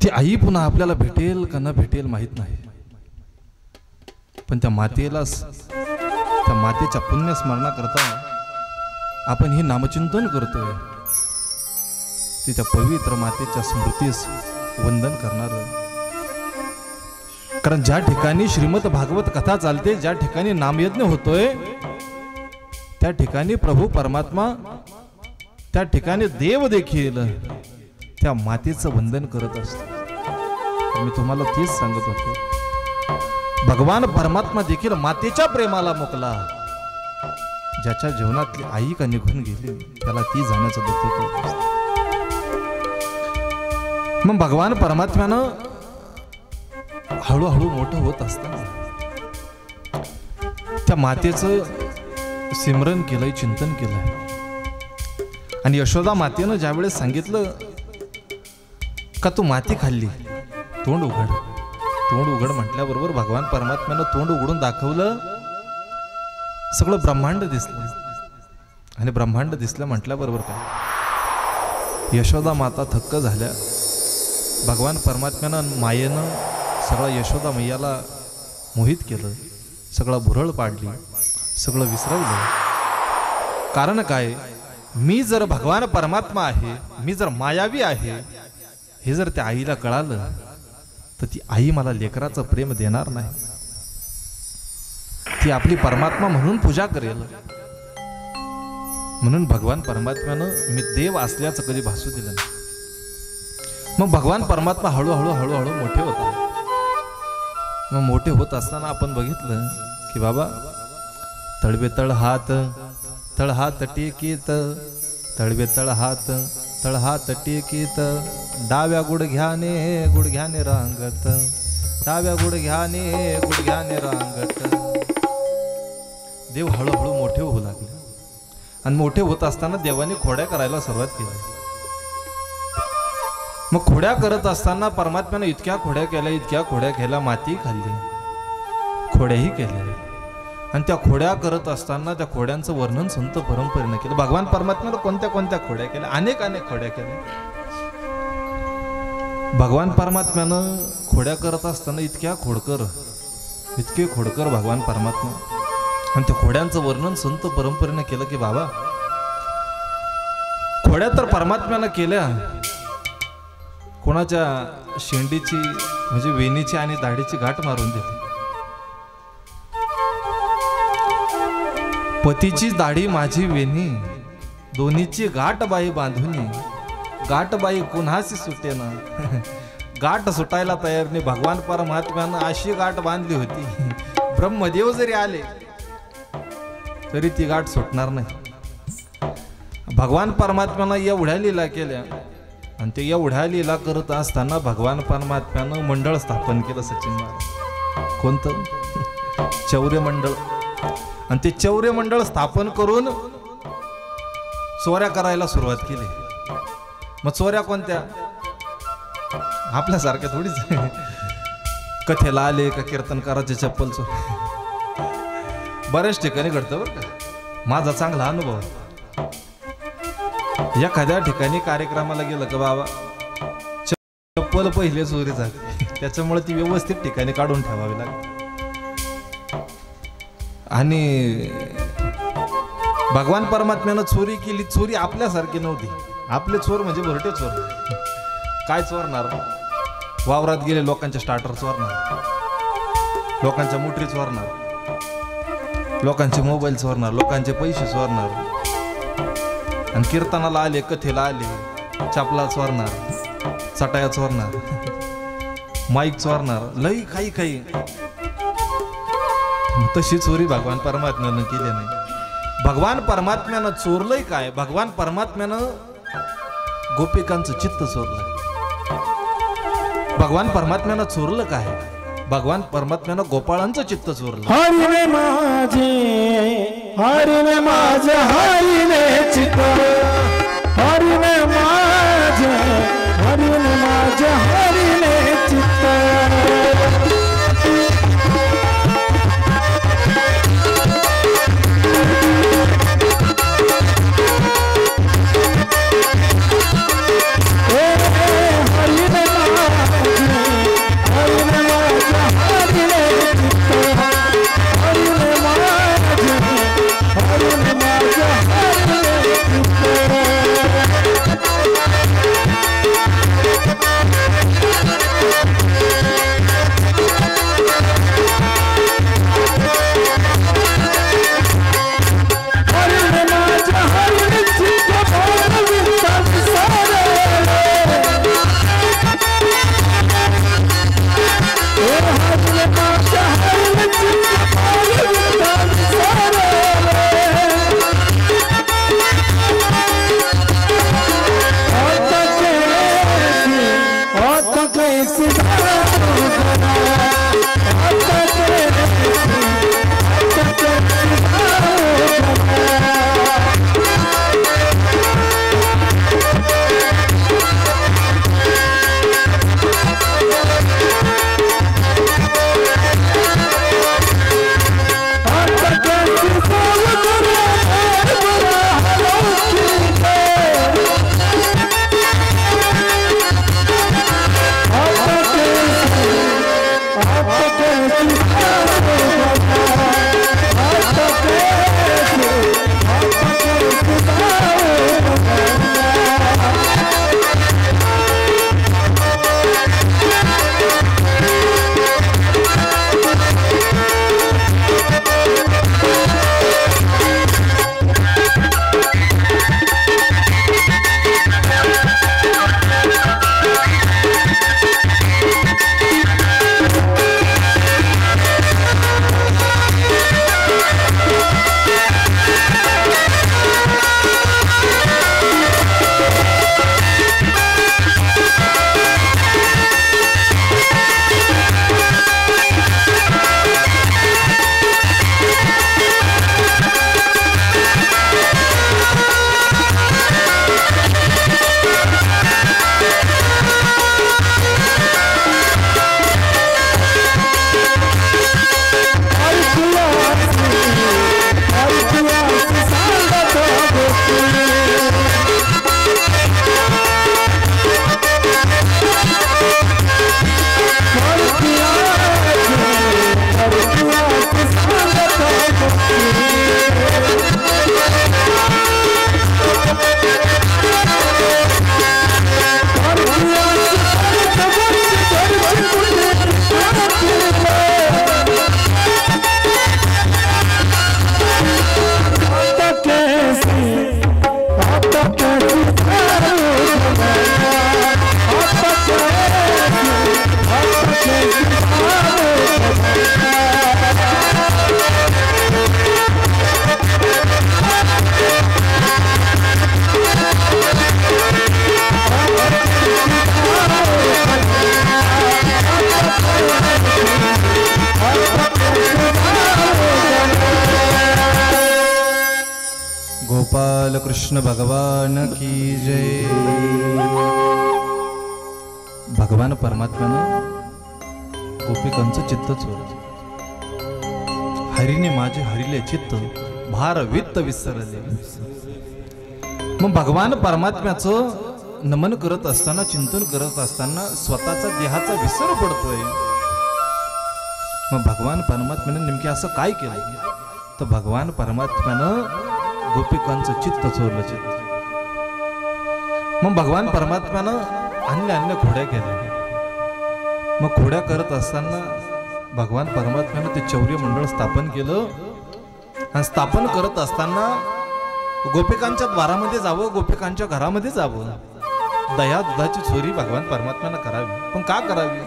ती आई पुन्हा आपल्याला भेटेल का न भेटेल माहित नाही, पण त्या मातेलाच, त्या मातेच्या पुण्यस्मरणा करता आपण हे नामचिंतन करतोय, ती त्या पवित्र मातेच्या स्मृतीस वंदन करणार. कारण ज्या ठिकाणी श्रीमद भागवत कथा चालते, ज्या ठिकाणी नामयज्ञ होतोय, त्या ठिकाणी प्रभू परमात्मा, त्या ठिकाणी देव देखील त्या मातेचं वंदन करत असतो. मी तुम्हाला तेच सांगत होतो, भगवान परमात्मा देखील मातेच्या प्रेमाला मुकला. ज्याच्या जीवनातली आई का निघून गेली त्याला ती जाण्याचं दुःख करत असते. मग भगवान परमात्म्यानं हळूहळू मोठं होत असताना त्या मातेचं सिमरन केलंय, चिंतन केलंय. आणि यशोदा मातेनं ज्यावेळेस सांगितलं का तू माती खाल्ली, तोंड उघड. तोंड उघड म्हटल्याबरोबर भगवान परमात्म्यानं तोंड उघडून दाखवलं, सगळं ब्रह्मांड दिसलं. आणि ब्रह्मांड दिसलं म्हटल्याबरोबर काय, यशोदा माता थक्क झाल्या. भगवान परमात्म्यानं मायेनं सगळं यशोदा मैयाला मोहित केलं, सगळं भुरळ पाडली, सगळं विसरवलं. कारण काय, मी जर भगवान परमात्मा आहे, मी जर मायावी आहे, हे जर त्या आईला कळालं तर ती आई मला लेकराचं प्रेम देणार नाही. ती आपली परमात्मा म्हणून पूजा करेल. म्हणून भगवान परमात्म्यानं मी देव असल्याचं कधी भासू दिलं नाही. मग भगवान परमात्मा हळूहळू हळूहळू मोठे होतात. मग मोठे होत असताना आपण बघितलं की बाबा तळवे तळ हात टेकीत, तळवे तळ हात टेकीत, डाव्या गुडघ्याने रांगत, डाव्या गुडघ्याने रांगत. देव हळूहळू मोठे होऊ लागले. आणि मोठे होत असताना देवाने खोड्या करायला सुरुवात केली. मग खोड्या करत असताना परमात्म्याने इतक्या खोड्या केल्या, माती खाल्ली, खोड्याही केल्या. आणि त्या खोड्या करत असताना त्या खोड्यांचं वर्णन संत परंपरेनं केलं. भगवान परमात्म्याने कोणत्या कोणत्या खोड्या केल्या, अनेक खोड्या केल्या. भगवान परमात्म्यानं खोड्या करत असताना इतके खोडकर भगवान परमात्मा. आणि त्या खोड्यांचं वर्णन संत परंपरेनं केलं की बाबा खोड्या तर परमात्म्यानं केल्या, कोणाच्या शेंडीची म्हणजे वेणीची आणि दाढीची गाठ मारून दिली. पतीची दाढी माझी वेणी, दोन्हीची गाठ बाई बांधुनी, गाठ बाई कुणाशी सुटेना. गाठ सुटायला तयार नाही. भगवान परमात्म्यानं अशी गाठ बांधली होती, ब्रह्मदेव जरी आले तरी ती गाठ सुटणार नाही. भगवान परमात्म्यानं एवढ्या लीला केल्या. आणि ते एवढ्या लीला करत असताना भगवान परमात्म्यानं मंडळ स्थापन केलं सचिन महाराज. कोणतं? चौर्य मंडळ. आणि ते चौर्य मंडळ स्थापन करून चोऱ्या करायला सुरुवात केली. मग चोऱ्या कोणत्या? आपल्यासारख्या थोडीच. कथेला आले का कीर्तनकाराचे चप्पल चोर. बऱ्याच ठिकाणी घडतं बरं का. माझा चांगला अनुभव. एखाद्या ठिकाणी कार्यक्रमाला गेलं का बाबा चप्पल पहिले चोरी झाली, त्याच्यामुळे ती व्यवस्थित ठिकाणी काढून ठेवावी लागते. आणि भगवान परमात्म्यानं चोरी केली. चोरी आपल्यासारखी नव्हती. आपले चोर म्हणजे भरटे चोर. काय चोरणार? वावरात गेले लोकांचे स्टार्टर चोरणार, लोकांच्या मोटरी चोरणार, लोकांचे मोबाईल चोरणार, लोकांचे पैसे चोरणार. आणि कीर्तनाला आले, कथेला आले, चापला चोरणार, चटाया चोरणार, माईक चोरणार, लई काही. तशी चोरी भगवान परमात्म्यानं केली नाही. भगवान परमात्म्यानं चोरलंय काय? भगवान परमात्म्यानं गोपिकांचं चित्त चोरलं. भगवान परमात्म्यानं चोरलं काय? भगवान परमात्म्यानं गोपाळांचं चित्त चोरलं. हरिने माझे, हरिने माझे, हरिने चित्त, हरिने माझे, हरिने माझे, हरिने चित्त. हरिने माझे, गोपाल कृष्ण भगवान की जय। भगवान परमात्म्यानं गोपिकांचं चित्त चोरलं। हरीने माझे हरिले चित्त भार वित्त विसरले। मग भगवान परमात्म्याचं नमन करत असताना, चिंतन करत असताना स्वतःचा देहाचा विसर पडतोय। मग भगवान परमात्म्याने नेमके असं काय केलं? तर भगवान परमात्म्यानं गोपिकांचं चित्त चोरलं चित्त। मग भगवान परमात्म्यानं अन्य खोड्या केल्या। मग खोड्या करत असताना भगवान परमात्म्यानं ते चौर्य मंडळ स्थापन केलं। आणि स्थापन करत असताना गोपिकांच्या द्वारामध्ये जावं, गोपिकांच्या घरामध्ये जावं, दया दुधाची चोरी भगवान परमात्म्यानं करावी। पण का करावी?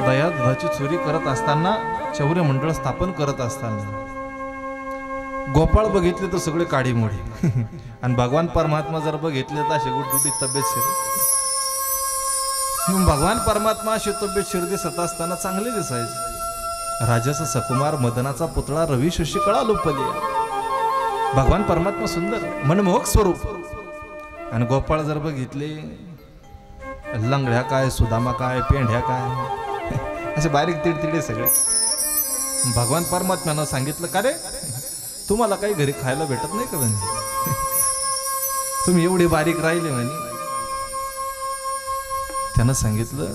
दया दुधाची चोरी करत असताना, चौर्य मंडळ स्थापन करत असताना गोपाळ बघितले तर सगळे काडी मोडी आणि भगवान परमात्मा जर बघितले तर असे गुटगुटीत तब्येत शिर। मग भगवान परमात्मा अशी तब्येत शिर दिसत असताना चांगले दिसायचे। राजाचा सकुमार मदनाचा पुतळा रवी शशी कळा लोपली। भगवान परमात्मा सुंदर मनमोहक स्वरूप। आणि गोपाळ जर बघितले, लंगड्या काय, सुदामा काय, पेंढ्या काय, असे बारीक तिडतिडे सगळे। भगवान परमात्म्यानं सांगितलं, का रे तुम्हाला काही घरी खायला भेटत नाही का म्हणे? तुम्ही एवढे बारीक राहिले म्हणे। त्यानं सांगितलं,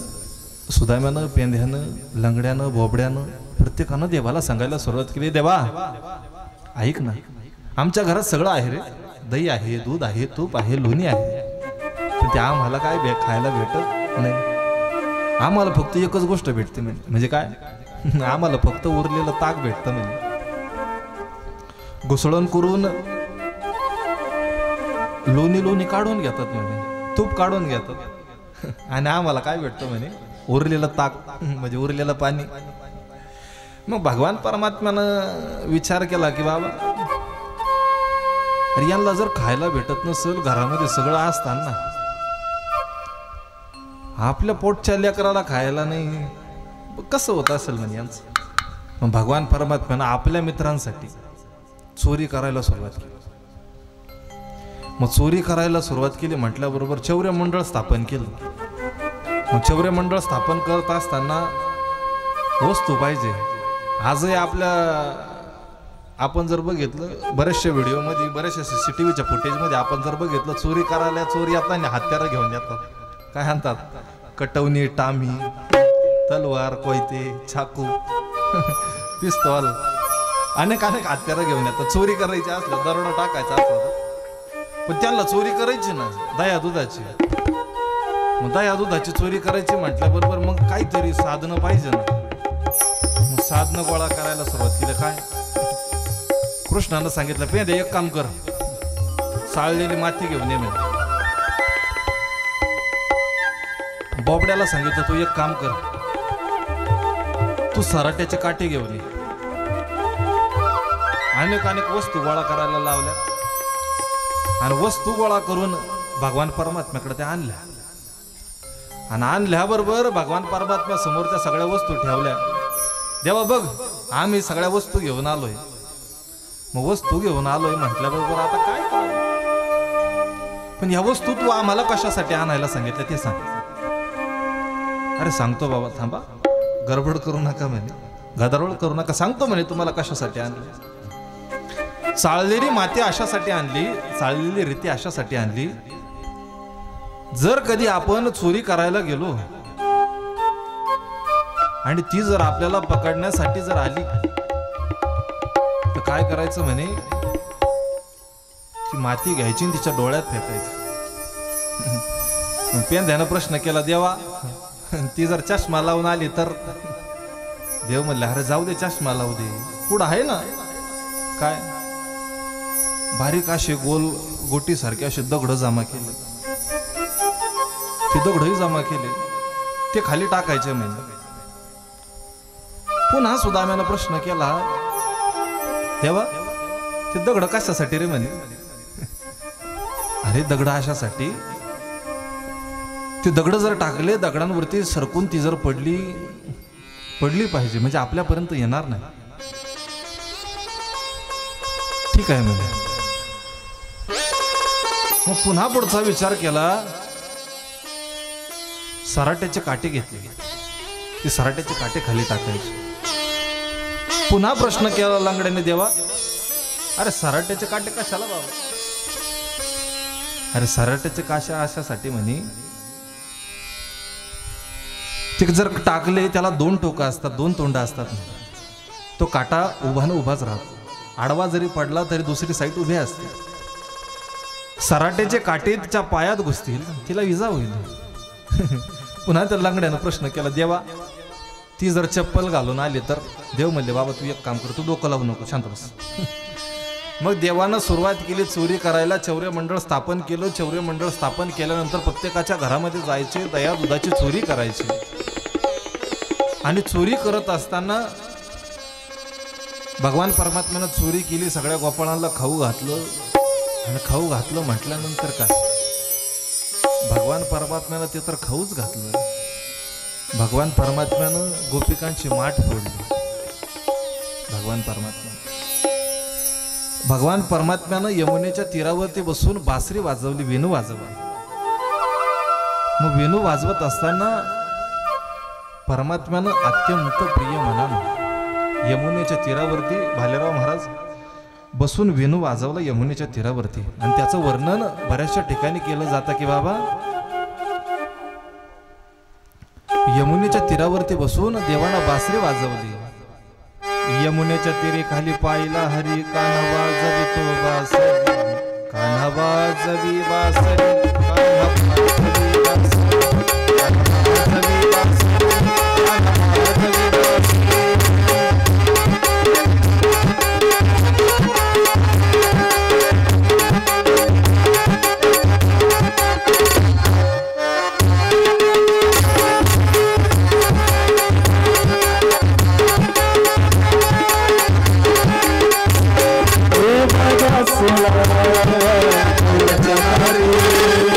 सुदाम्यानं, पेंध्यानं, लंगड्यानं, बोबड्यानं प्रत्येकानं देवाला सांगायला सुरुवात केली, देवा ऐक ना, आमच्या घरात सगळं आहे रे, दही आहे, दूध आहे, तूप आहे, लोणी आहे, पण ते आम्हाला काय खायला भेटत नाही। आम्हाला फक्त एकच गोष्ट भेटते म्हणजे काय? आम्हाला फक्त उरलेलं ताक भेटतं म्हणजे। घुसळण करून लोणी काढून घेतात म्हणे, तूप काढून घेतात, आणि आम्हाला काय भेटतं म्हणे? उरलेलं ताक म्हणजे उरलेलं पाणी। मग भगवान परमात्म्यानं विचार केला की बाबा, अरे यांना जर खायला भेटत नसेल, घरामध्ये सगळं असताना आपल्या पोटच्या लेकराला खायला नाही, कसं होत असेल म्हणजे यांचं. मग भगवान परमात्म्यानं आपल्या मित्रांसाठी चोरी करायला सुरुवात केली. मग चोरी करायला सुरुवात केली म्हटल्याबरोबर चौर्य मंडळ स्थापन केलं. मग चौर्य मंडळ स्थापन करत असताना वस्तू पाहिजे. आजही आपण जर बघितलं बऱ्याचशा व्हिडिओमध्ये, बऱ्याचशा CCTVच्या फुटेजमध्ये आपण जर बघितलं, चोरी करायला चोरी येताना हत्यारं घेऊन येतात. काय म्हणतात? कटवणी, टामी, तलवार, कोयते, चाकू, पिस्तॉल, अनेक हत्यारं घेऊन येतात. चोरी करायची असलं, दरोडा टाकायचा असलं, पण त्यांना चोरी करायची ना दया दुधाची. मग दया दुधाची चोरी करायची म्हटल्याबरोबर मग काहीतरी साधनं पाहिजे ना. मग साधनं गोळा करायला सुरुवात केली. काय कृष्णानं सांगितलं, पेंदे एक काम कर, साळलेली माती घेऊन ये. बोबड्याला सांगितलं, तू एक काम कर, तू सराट्याचे काटे घेऊन ये. अनेक वस्तू गोळा करायला लावल्या आणि वस्तू गोळा करून भगवान परमात्म्याकडे त्या आणल्या. आणि आणल्याबरोबर भगवान परमात्म्या समोर त्या सगळ्या वस्तू ठेवल्या. देवा बघ, आम्ही सगळ्या वस्तू घेऊन आलोय. मग वस्तू घेऊन आलोय म्हटल्याबरोबर आता काय करावं? पण या वस्तू तू आम्हाला कशासाठी आणायला सांगितलं ते सांग. अरे सांगतो बाबा, थांबा, गडबड करू नका म्हणे, गदारोळ करू नका, सांगतो म्हणे तुम्हाला कशासाठी आणली. चाळलेली माती अशासाठी आणली, चाळलेली रीती अशासाठी आणली, जर कधी आपण चोरी करायला गेलो आणि ती जर आपल्याला पकडण्यासाठी जर आली तर काय करायचं म्हणे, ती माती घ्यायची आणि तिच्या डोळ्यात फेकायची. पेंद्यानं प्रश्न केला, देवा ती जर चष्मा लावून आली तर? देव म्हणले, अरे जाऊ दे, चष्मा लावू दे, पुढं आहे ना. काय बारीक असे गोल गोटी सारखे असे दगड जमा केले, ते दगडही जमा केले, ते खाली टाकायचे म्हणजे. पुन्हा सुदाम्यानं प्रश्न केला, देवा ते दगड कशासाठी रे म्हणे? अरे दगड अशासाठी, ते दगड जर टाकले, दगडांवरती सरकून ती जर पडली पाहिजे, म्हणजे आपल्यापर्यंत येणार नाही. ठीक आहे म्हणे. मग पुन्हा पुढचा विचार केला, सराट्याचे काटे घेतले, ते सराट्याचे काटे खाली टाकायचे. पुन्हा प्रश्न केला लंगड्याने, देवा अरे सराट्याचे काटे कशाला बाबा? अरे सराट्याचे काशा अशासाठी म्हणे, ते जर टाकले त्याला दोन टोकं असतात, दोन तोंड असतात. तो काटा उभाच राहतो, आडवा जरी पडला तरी दुसरी साईड उभी असते. सराट्याचे काटे तिच्या पायात घुसतील, तिला इजा होईल. पुन्हा त्या लंगड्यानं प्रश्न केला, देवा ती जर चप्पल घालून आली तर? देव म्हणले, बाबा तू एक काम कर, तू डोकं लावू नको, शांत बस. मग देवानं सुरुवात केली चोरी करायला. चौर्य मंडळ स्थापन केलं. चौर्य मंडळ स्थापन केल्यानंतर प्रत्येकाच्या घरामध्ये जायचे, दया दुधाची चोरी करायची. आणि चोरी करत असताना भगवान परमात्म्यानं चोरी केली, सगळ्या गोपाळांना खाऊ घातलं. आणि खाऊ घातलं म्हटल्यानंतर काय, भगवान परमात्म्यानं ते तर खाऊच घातलं. भगवान परमात्म्यानं गोपिकांची माठ फोडली. भगवान परमात्म्यानं यमुनेच्या तीरावरती बसून बासरी वाजवली, वेणू वाजवली. मग वेणू वाजवत असताना परमात्म्यानं अत्यंत प्रिय मनानं यमुनेच्या तीरावरती भालेराव महाराज बसून वेणू वाजवला यमुनेच्या तीरावरती. आणि त्याचं वर्णन बऱ्याचशा ठिकाणी केलं जातं की बाबा यमुनेच्या तीरावरती बसून देवानं बासरी वाजवली. यमुनेच्या तीरी खाली पाहिला हरी, कान्हा वाजवी तो बासरी, कान्हा वाजवी बासरी, कान्हा वाजवी बासरी, कान्हा वाजवी बासरी, कान्हा वाजवी बासरी. Hare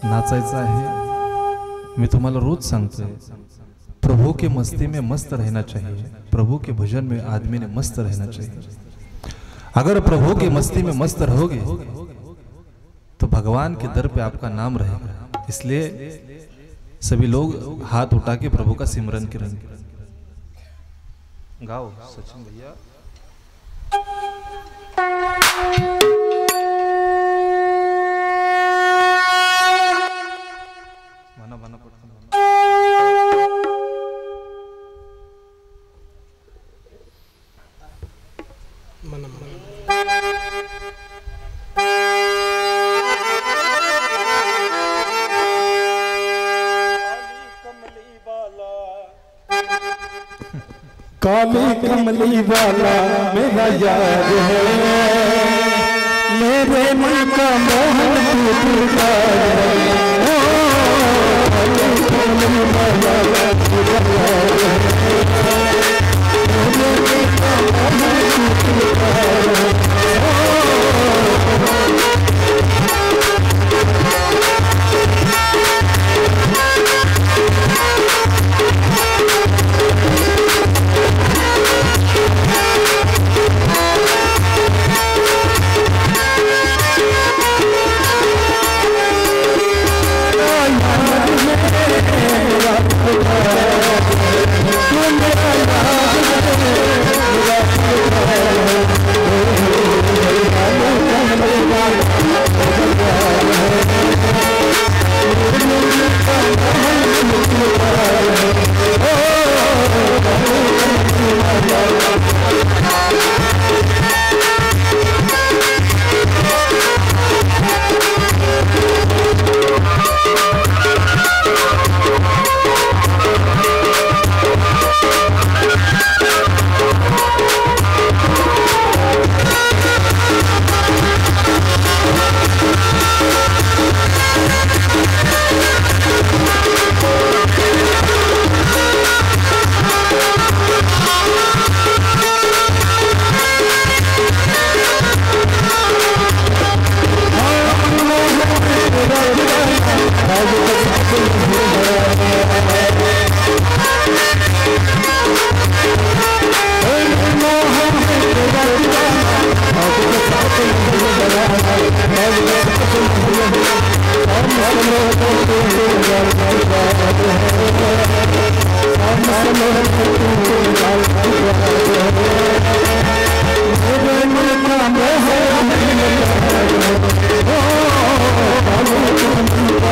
नाचायचं आहे। मैं तुम्हाला रोज सांगते, प्रभु के मस्ती में मस्त रहना चाहिए, प्रभु के भजन में आदमी ने मस्त रहना चाहिए। अगर प्रभु के मस्ती में मस्त रहोगे तो भगवान के दर पे आपका नाम रहेगा। इसलिए सभी लोग हाथ उठा के प्रभु का सिमरन करेंगे। गाओ सचिन भैया। काली कमली वाला मेरा यार है, मेरे मन का मोहन टूटा है। काली कमली वाला मेरा यार है।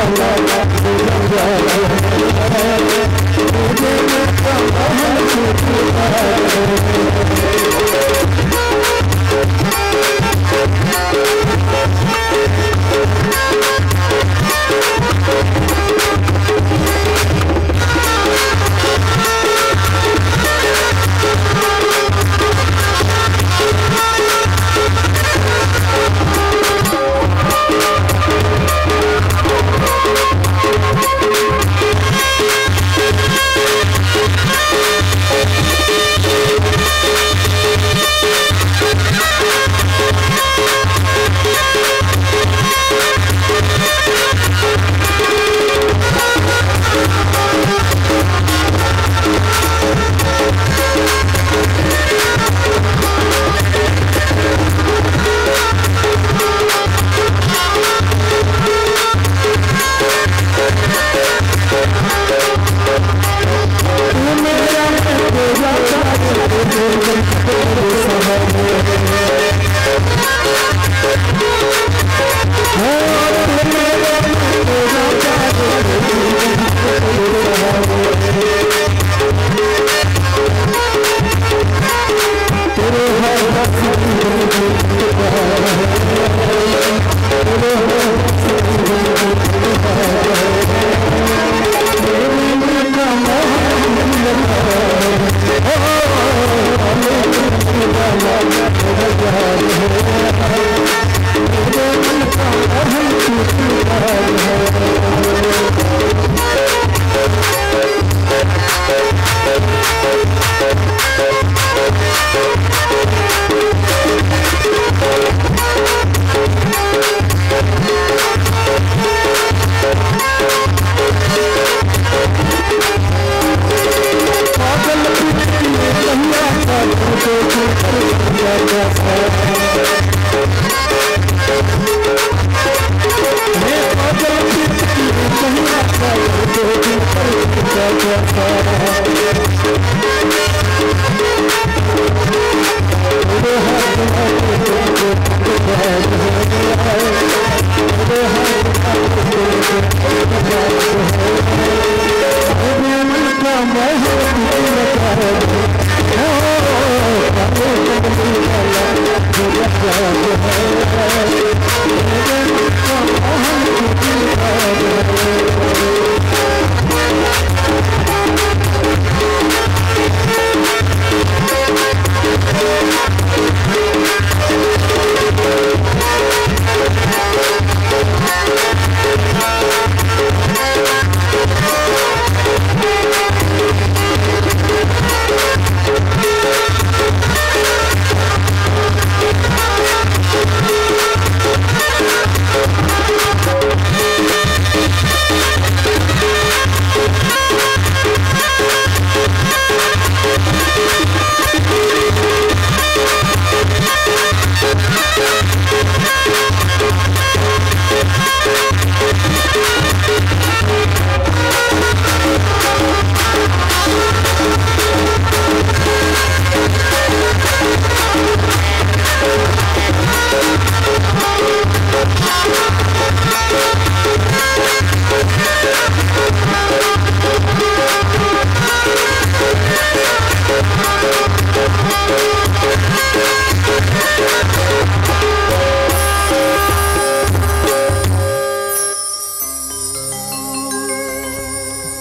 वाला मेरा प्यारा तुझे मैं कहाँ छुपा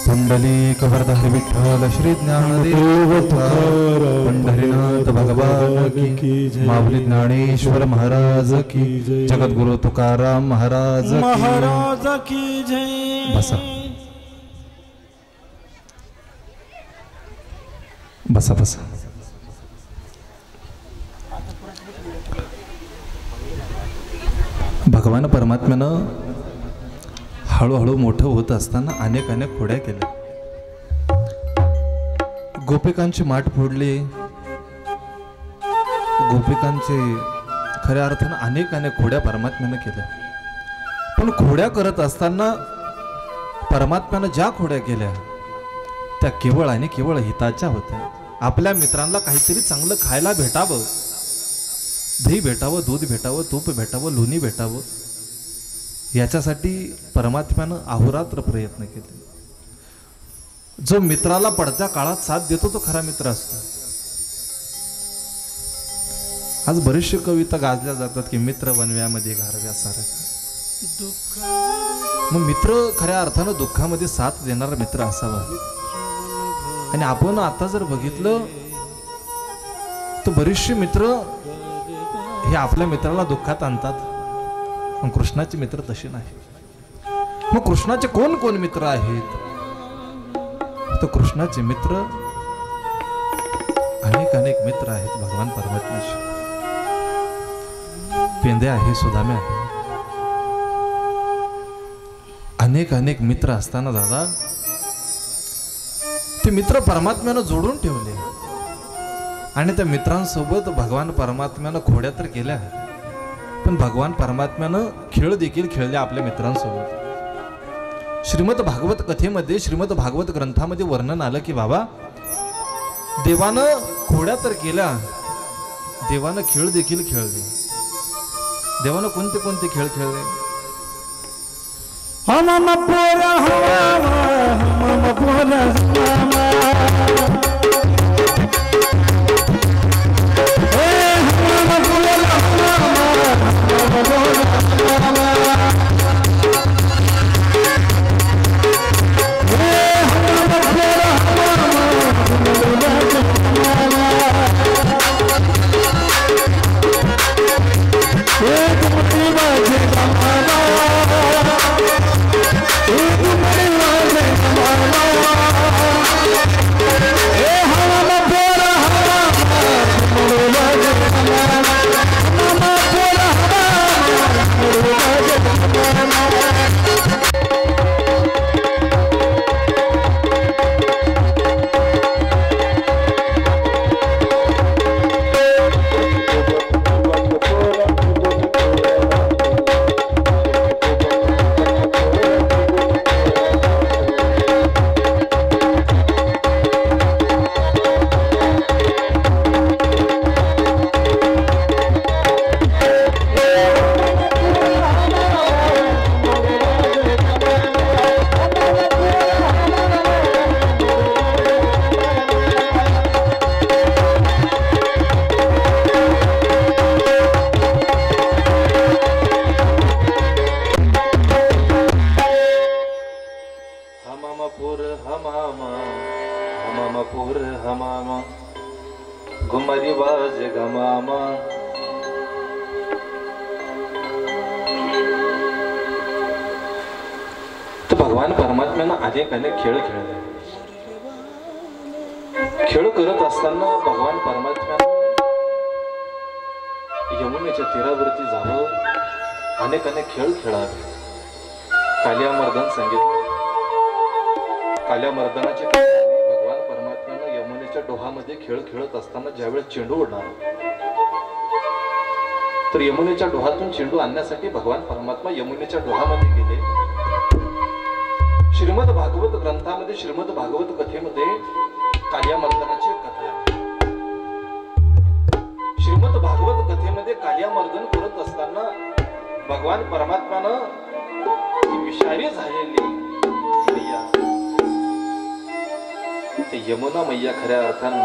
पुंडलिक वरदहरि विठ्ठल श्री ज्ञानदेव तुकाराम पंढरीनाथ भगवान की जय माऊली ज्ञानेश्वर महाराज की जय जगद्गुरु तुकाराम महाराज की जय बसा बसा बसा भगवान परमात्म्यानं हळूहळू मोठं होत असताना अनेक अनेक खोड्या केल्या. गोपिकांची माठ फोडली, गोपिकांचे खऱ्या अर्थानं अनेक अनेक खोड्या परमात्म्यानं केल्या. पण खोड्या करत असताना परमात्म्यानं ज्या खोड्या केल्या त्या केवळ आणि केवळ हिताच्या होत्या. आपल्या मित्रांना काहीतरी चांगलं खायला भेटावं, दही भेटावं, दूध भेटावं, तूप भेटावं, लोणी भेटावं, याच्यासाठी परमात्म्यानं अहोरात्र प्रयत्न केले. जो मित्राला पडत्या काळात साथ देतो तो खरा मित्र असतो. आज बरेचसे कविता गाजल्या जातात की मित्र बनव्यामध्ये गारव्यासारखा. मग मित्र खऱ्या अर्थानं दुःखामध्ये साथ देणारा मित्र असावा. आणि आपण आता जर बघितलं तर बरेचसे मित्र हे आपल्या मित्राला दुःखात आणतात. पण कृष्णाचे मित्र तसे नाही. मग कृष्णाचे कोण कोण मित्र आहेत? तर कृष्णाचे मित्र अनेक अनेक मित्र आहेत भगवान परमात्म्याचे. पेंदे आहे, सुदामे आहे, अनेक अनेक मित्र असताना दादा ते मित्र परमात्म्यानं जोडून ठेवले. आणि त्या मित्रांसोबत भगवान परमात्म्यानं खोड्या तर केल्या, पण भगवान परमात्म्यानं खेळ देखील खेळले आपल्या मित्रांसोबत. श्रीमद भागवत कथेमध्ये, श्रीमद भागवत ग्रंथामध्ये वर्णन आलं की बाबा देवानं खोड्या तर केल्या, देवानं खेळ देखील खेळले. देवानं कोणते कोणते खेळ खेळले? भगवान परमात्म्यानं अनेक अनेक खेळ खेळले. खेळ करत असताना भगवान परमात्म्यानं यमुनेच्या तीरावरती जावं, अनेक अनेक खेळ खेळावे. कालियामर्दन सांगितलं. कालियामर्दनाची भगवान परमात्म्यानं यमुनेच्या डोहामध्ये खेळ खेळत असताना ज्यावेळेस चेंडू उडणार, तर यमुनेच्या डोहातून चेंडू आणण्यासाठी भगवान परमात्मा यमुनेच्या डोहामध्ये गेले. श्रीमद भागवत ग्रंथामध्ये, श्रीमद भागवत कथेमध्ये कालियामर्दनाची कथा आहे. श्रीमद भागवत कथेमध्ये कालियामर्दन करत असताना भगवान परमात्मानं विषारी झालेली मैया, ते यमुना मैया खऱ्या अर्थानं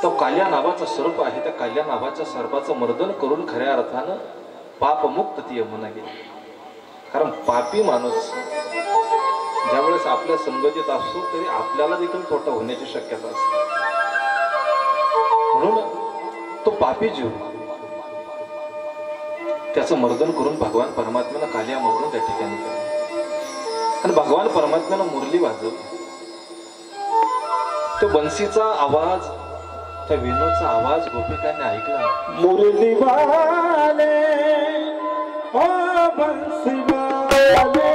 तो काल्या नावाचा सर्प आहे, त्या काल्या नावाच्या सर्पाचं मर्दन करून खऱ्या अर्थानं पापमुक्त ती यमुना गेली. कारण पापी माणूस ज्यावेळेस आपल्या संगतीत असतो तरी आपल्याला देखील तोटा होण्याची शक्यता असते. म्हणून तो पापी जीव त्याचं मर्दन करून भगवान परमात्म्यानं कालिया मर्दन त्या ठिकाणी केलं. आणि भगवान परमात्म्यानं मुरली वाजव, तो बन्सीचा आवाज, त्या वेणूचा आवाज गोपिकांनी ऐकला. मुरली वाले ओ बंसी वाले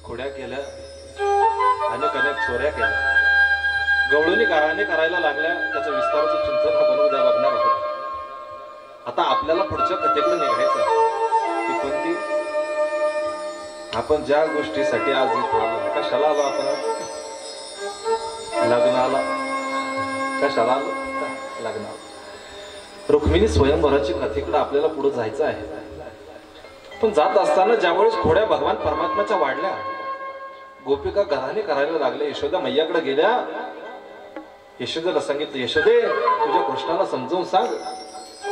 खोड्या केल्या, अनेक अनेक चोऱ्या केल्या, गवळणी गाराने करायला लागल्या. त्याचं विस्ताराचं चिंतन आपण उद्या बघणार आहोत. आता आपल्याला पुढच्या कथेकडे निघायचं आहे. ती कोणती? आपण ज्या गोष्टीसाठी आज इथं आलो, कशाला आलो आपण? लग्नाला. कशाला आलो? लग्नाला. रुक्मिणी स्वयंवराची कथेकडे आपल्याला पुढे जायचं आहे. पण जात असताना ज्यावेळेस खोड्या भगवान परमात्म्याच्या वाढल्या, गोपिका घराने करायला लागल्या, यशोदा मैयाकडे गेल्या. यशोदेला सांगितलं, यशोदे तुझ्या कृष्णाला समजावून सांग,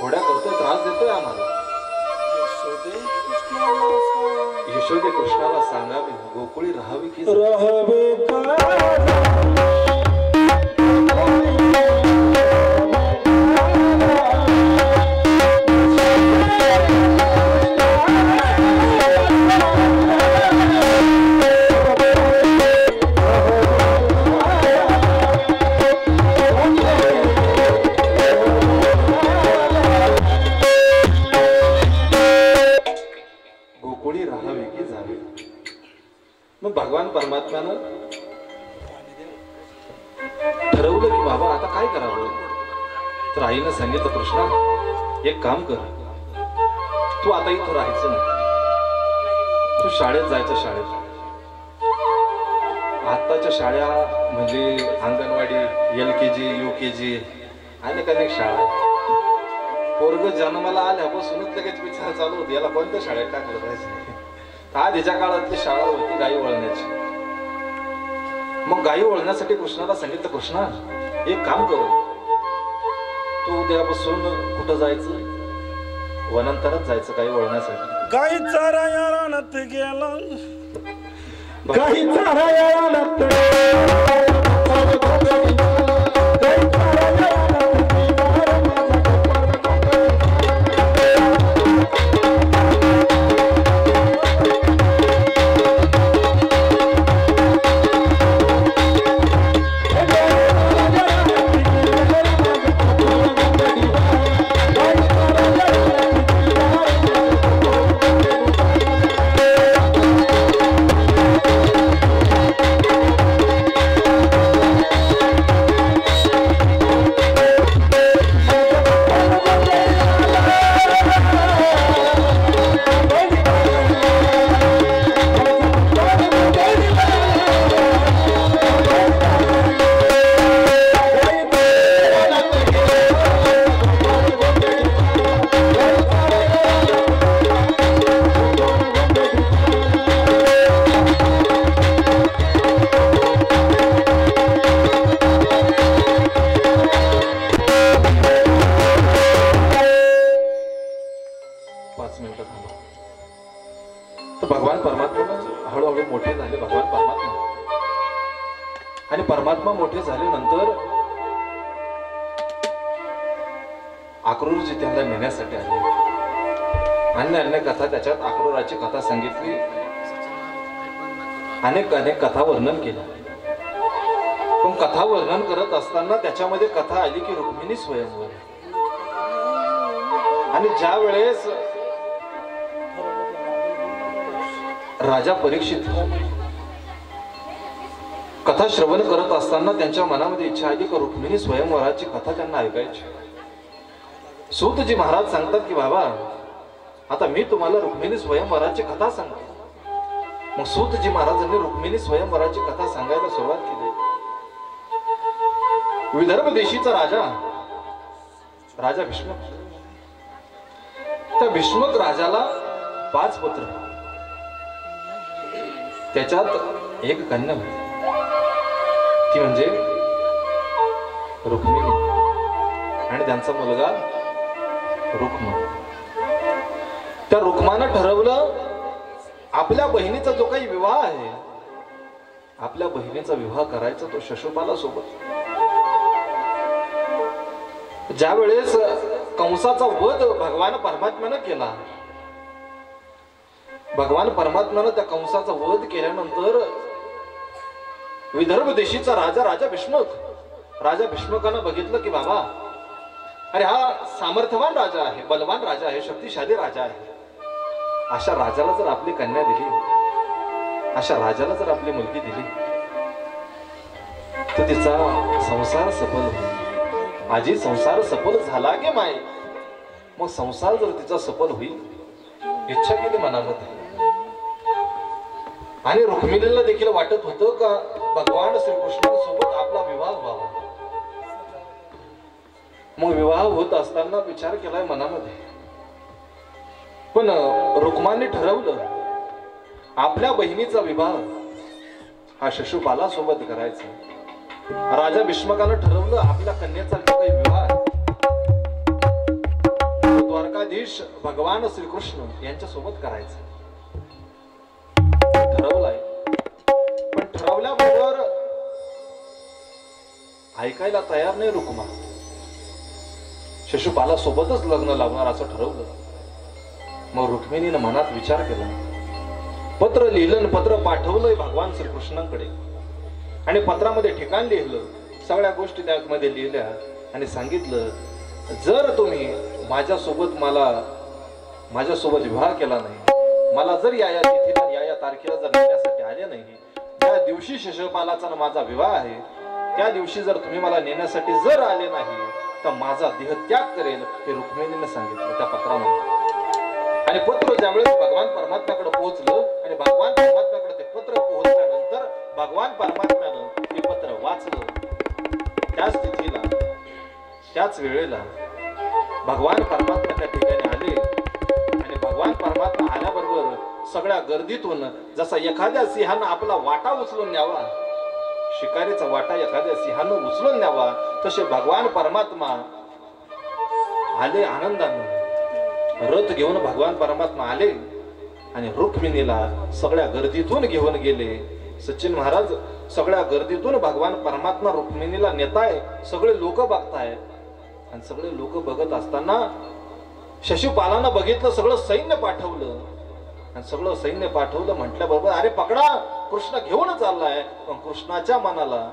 खोड्या करतोय, त्रास देतोय आम्हाला. यशोदे कृष्णाला सांगावी, गोकुळी राहावी की भगवान परमात्म्यानं ठरवलं की बाबा आता काय करावं. तर आईनं सांगितलं, कृष्णा एक काम कर, तू आता इथं राहायचं नाही, तू शाळेत जायचं. शाळेत आताच्या शाळा म्हणजे अंगणवाडी, LKG, UKG अनेक अनेक शाळा. पोरग जन्माला आल्यापासूनच लगेच विचार चालू होते, याला कोणत्या शाळेत टाकलं पाहिजे. आधीच्या काळातली शाळा होती गाई वळण्याची. मग गाई वळण्यासाठी कृष्णाला सांगितलं, कृष्णा एक काम कर, तू उद्यापासून कुठं जायचं? वनांतरात जायचं गाई वळण्यासाठी. गाई चाराया रानात गेला, गाई चाराया रानात परमात्मा मोठे झाल्यानंतर अक्रूरजी त्यांना नेण्यासाठी आले. अन्य अन्य कथा त्याच्यात अक्रूराची कथा सांगितली, अनेक अनेक कथा वर्णन केलं. पण कथा वर्णन करत असताना त्याच्यामध्ये कथा आली की रुक्मिणी स्वयंवर. आणि ज्या वेळेस राजा परीक्षित कथा श्रवण करत असताना त्यांच्या मनामध्ये इच्छा आली की रुक्मिणी स्वयंवराची कथा त्यांना ऐकायची. सूतजी महाराज सांगतात की बाबा आता मी तुम्हाला रुक्मिणी स्वयंवराची कथा सांगतो. मग सूतजी महाराजांनी रुक्मिणी स्वयंवराची कथा सांगायला सुरुवात केली. विदर्भ देशीचा राजा भीष्मक, त्या भीष्मक राजाला 5 पुत्र, त्याच्यात एक कन्या होती, ती म्हणजे रुक्मिणी आणि त्यांचा मुलगा रुक्म. त्या रुक्मानं ठरवलं आपल्या बहिणीचा जो काही विवाह आहे, आपल्या बहिणीचा विवाह करायचा तो शशुपाला सोबत. ज्या वेळेस कंसाचा वध भगवान परमात्म्यानं केला, भगवान परमात्म्यानं त्या कंसाचा वध केल्यानंतर विदर्भ देशीचा राजा भीष्मकानं बघितलं की बाबा अरे हा सामर्थ्यवान राजा आहे, बलवान राजा आहे, शक्तिशाली राजा आहे. अशा राजाला जर आपली कन्या दिली अशा राजाला जर आपली मुलगी दिली तर तिचा संसार सफल होईल. आजी संसार सफल झाला गे माय. मग संसार जर तिचा सफल होईल इच्छा केली मनामध्ये. आणि रुक्मिणीला देखील वाटत होतं का भगवान श्रीकृष्णांसोबत आपला विवाह व्हावा. मग विवाह होत असताना विचार केलाय मनामध्ये. पण रुक्माने ठरवलं आपल्या बहिणीचा विवाह हा शिशुपाला सोबत करायचा. राजा भीष्मकानं ठरवलं आपल्या कन्याचा जो काही विवाह द्वारकाधीश भगवान श्रीकृष्ण यांच्या सोबत करायचा ठरवलाय. पण ठरवल्याबरोबर ऐकायला तयार नाही रुक्मा. शिशुपाला सोबतच लग्न लावणार असं ठरवलं. मग रुक्मिणीनं मनात विचार केला. पत्र लिहिलं, पत्र पाठवलंय भगवान श्रीकृष्णांकडे आणि पत्रामध्ये ठिकाण लिहिलं, सगळ्या गोष्टी त्यामध्ये लिहिल्या आणि सांगितलं जर तुम्ही माझ्यासोबत विवाह केला नाही, मला जर या तिथीला या तारखेला जर नेण्यासाठी आले नाही, त्या दिवशी शिशुपालाचा माझा विवाह आहे, त्या दिवशी जर तुम्ही मला नेण्यासाठी जर आले नाही तर माझा देह त्याग करेल, हे रुक्मिणीने सांगितलं त्या पत्रामध्ये. आणि पत्र ज्यावेळेस भगवान परमात्म्याकडे पोहोचलं आणि भगवान परमात्म्याकडे ते पत्र पोहोचल्यानंतर भगवान परमात्म्यानं ते पत्र वाचलं. त्याच तिथीला त्याच वेळेला भगवान परमात्मा त्या ठिकाणी आले आणि भगवान परमात्मा आल्याबरोबर सगळ्या गर्दीतून जसा एखाद्या सिंहानं आपला वाटा उचलून न्यावा, शिकारीचा वाटा एखाद्या सिंहानं उचलून न्यावा, तसे भगवान परमात्मा आले आनंदानं. रथ घेऊन भगवान परमात्मा आले आणि रुक्मिणीला सगळ्या गर्दीतून घेऊन गेले. सचिन महाराज, सगळ्या गर्दीतून भगवान परमात्मा रुक्मिणीला नेताय, सगळे लोक बघताय. आणि सगळे लोक बघत असताना शिशुपालानं बघितलं, सगळं सैन्य पाठवलं आणि सगळं सैन्य पाठवलं म्हटल्याबरोबर अरे पकडा, कृष्ण घेऊन चाललाय. पण कृष्णाच्या मनाला,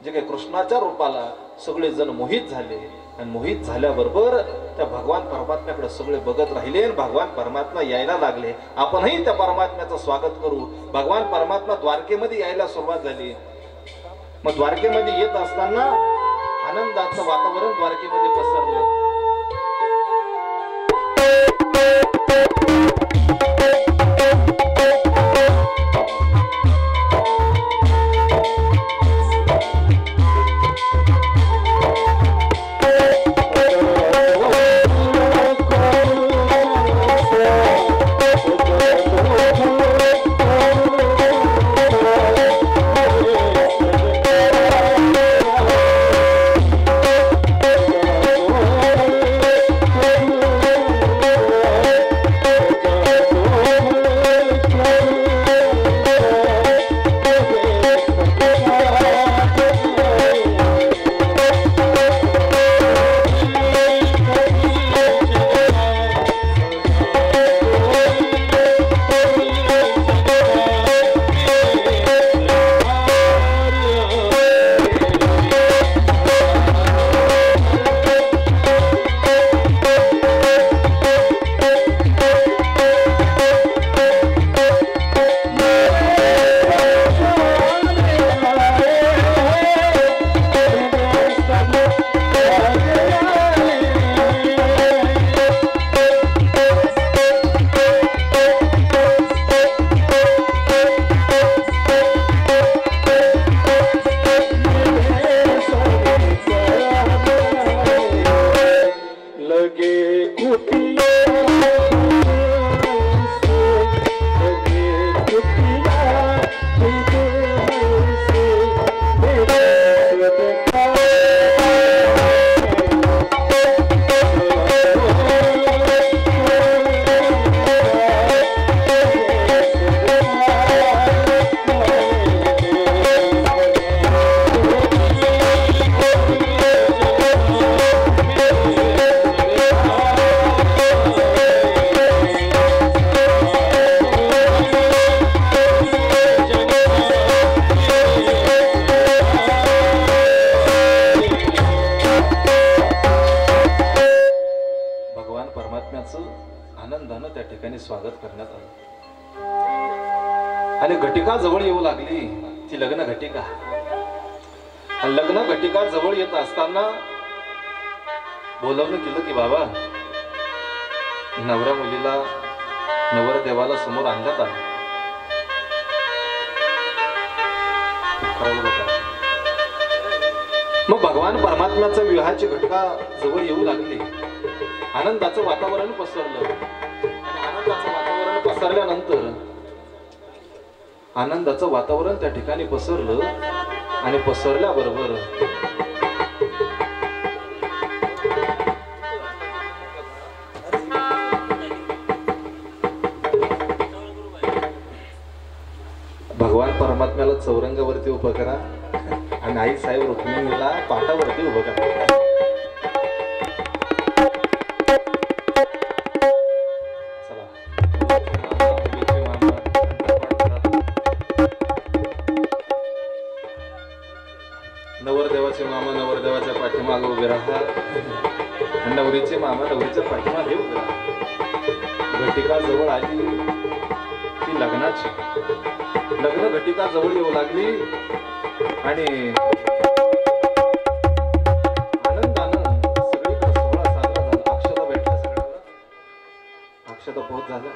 जे काही कृष्णाच्या रूपाला सगळे जण मोहित झाले आणि मोहित झाल्याबरोबर त्या भगवान परमात्म्याकडे सगळे बघत राहिले आणि भगवान परमात्मा यायला लागले. आपणही त्या परमात्म्याचं स्वागत करू. भगवान परमात्मा द्वारकेमध्ये यायला सुरुवात झाली. मग द्वारकेमध्ये येत असताना आनंदाचं वातावरण द्वारकेमध्ये पसरलं. घटिका जवळ येऊ लागली ती लग्न घटिका. लग्न घटिका जवळ येत असताना बोलवणं केलं की बाबा नवऱ्या मुलीला नवरदेवाला समोर आणण्यात आलं. मग भगवान परमात्म्याचं विवाहाची घटना जवळ येऊ लागली. आनंदाचं वातावरण पसरलं आणि आनंदाचं वातावरण पसरल्यानंतर आनंदाचं वातावरण त्या ठिकाणी पसरलं आणि पसरल्याबरोबर भगवान परमात्म्याला चौरंगावरती उभं करा आणि आई साहेब रुक्मिणीला पाटावरती उभं करा. चला नवरदेवाचे मामा नवरदेवाच्या पाठीमागे उभे राहतात. नवरीचे मामा नवरीच्या पाठीमागे उभे राहतात. घटिका जवळ आली ती लग्नाची. लग्न घटिका जवळ येऊ लागली आणि आनंदानं सगळीकडे सोहळा साजरा झाला. अक्षता भेटल्या सगळ्यांना. अक्षता पोहोच झाला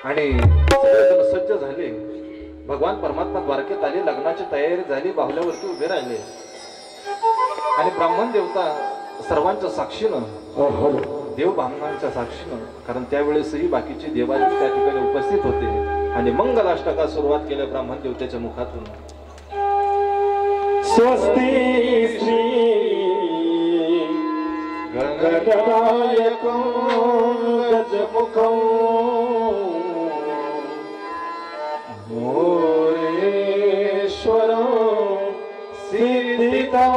आणि सगळेजण सज्ज झाले. भगवान परमात्मा द्वारकेत आले. लग्नाची तयारी झाली. बाहुल्यावरती उभे राहिले आणि ब्राह्मण देवता सर्वांच्या साक्षीनं देव ब्राह्मणांच्या साक्षीनं कारण त्यावेळेसही बाकीचे देवादेव त्या ठिकाणी उपस्थित होते आणि मंगलाष्टका सुरुवात केल्या ब्राह्मण देवतेच्या मुखातून. स्वस्ती श्री गणनायकं गजमुखं मोरेश्वरं सिद्धिदं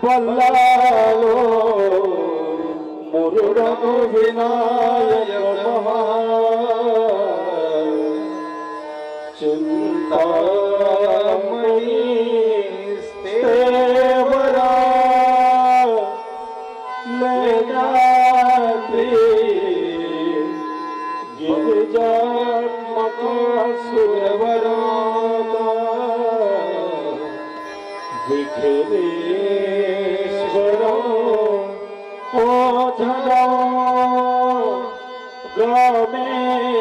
बल्लालो मुरुडं विनायक महा चिंतामणी स्तेवरा लेनात्री गिरिजात्मक सुरवरा विघ्नेश्वरं ओझनं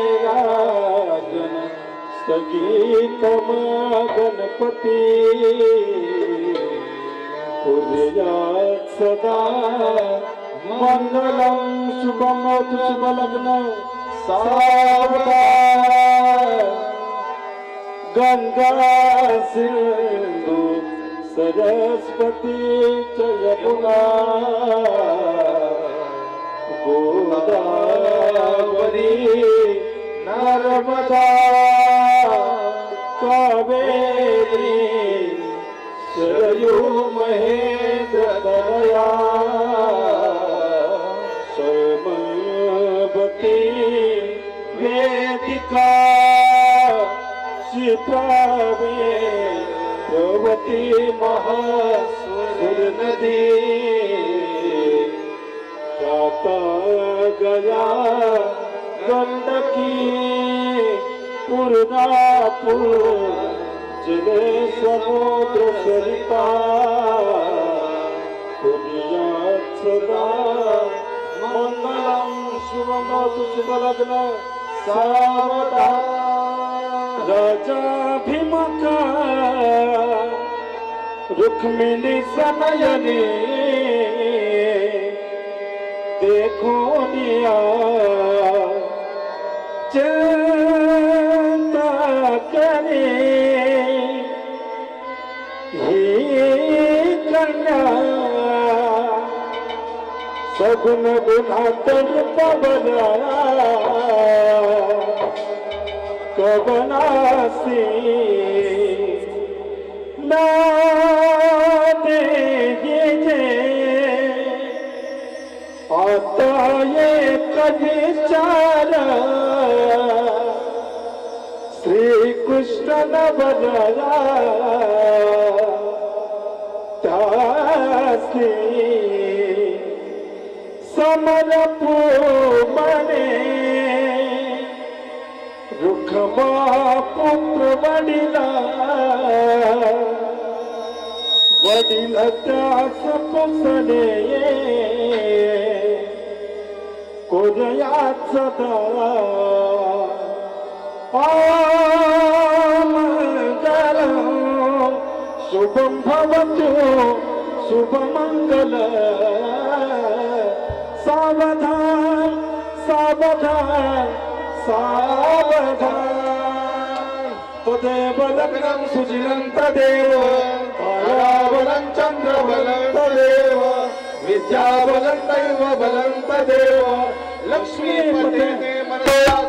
ग्रामेराजन स्थगितम गणपती कुर्यात् सदा मंगलं शुभं शुभलग्न सावधान गंगा सिंधु सरस्वती च यमुना गोदावरी नर्मदा कावेरी सरयू महेंद्रदया सोमवती वेदिका शिप्रावे प्रवती महासुर नदी गाता गया गंडकी पूर्णापुर जले समुद्र सरिता कुर्यात् सदा मंगलं शुभं शुभलग्न सावधान राजाभिमुखा रुक्मिणी सनयनी देखो निया चिंता करे ही कन्या सगुन गुणातर पवना कवनासी ना दे जे आता ये कविचार श्री कृष्ण नवरा तासी समरपू मने खमा पुत्र वडिला वडील त्यास पुसणे कोरयाच मंगल शुभम भवतु शुभमंगल सावधान सावधान सावधान तदेव लग्नं सुजिनं तदेव ताराबलं चन्द्रबलं तदेव विद्याबलं दैव बलं तदेव लक्ष्मीपते मनसा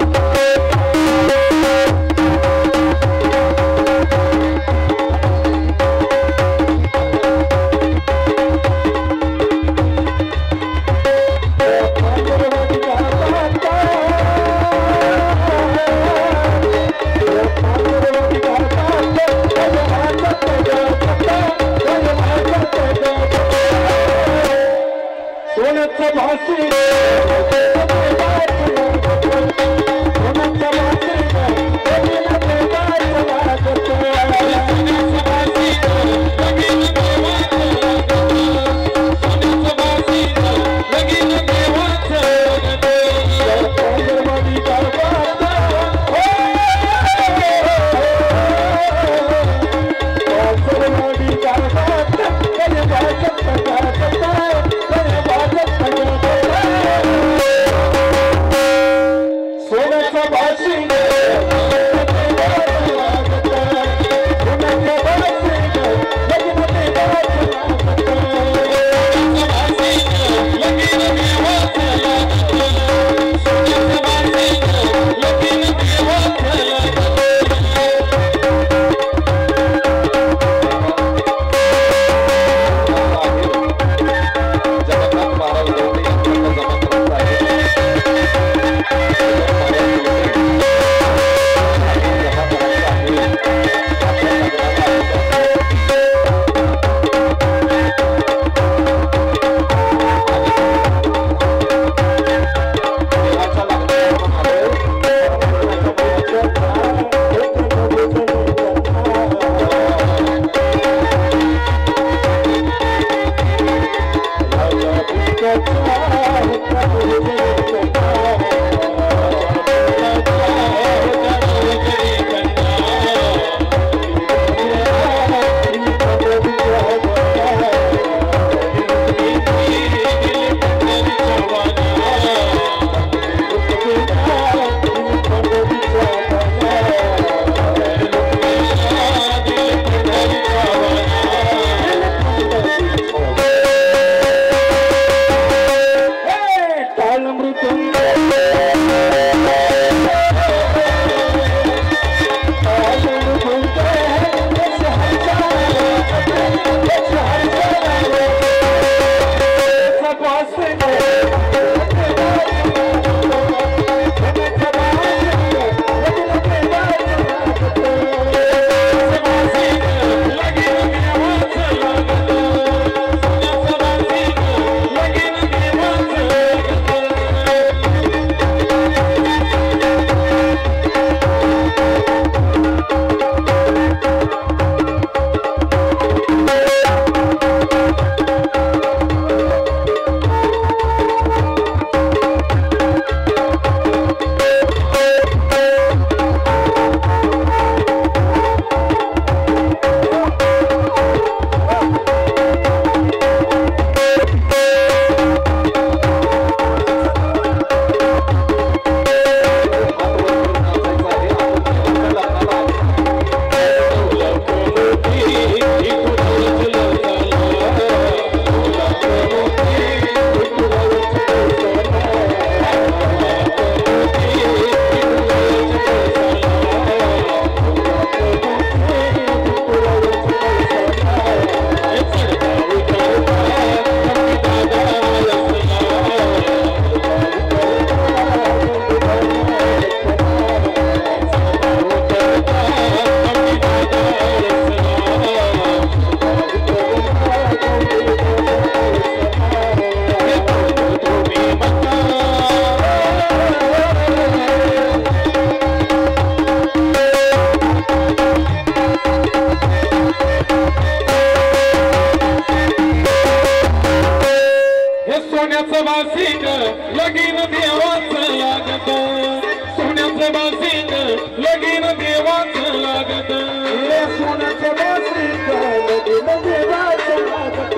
भाषी बासीत लगीन देवाचं लागत सोन्याचं बासीत लगीन देवाचं लागत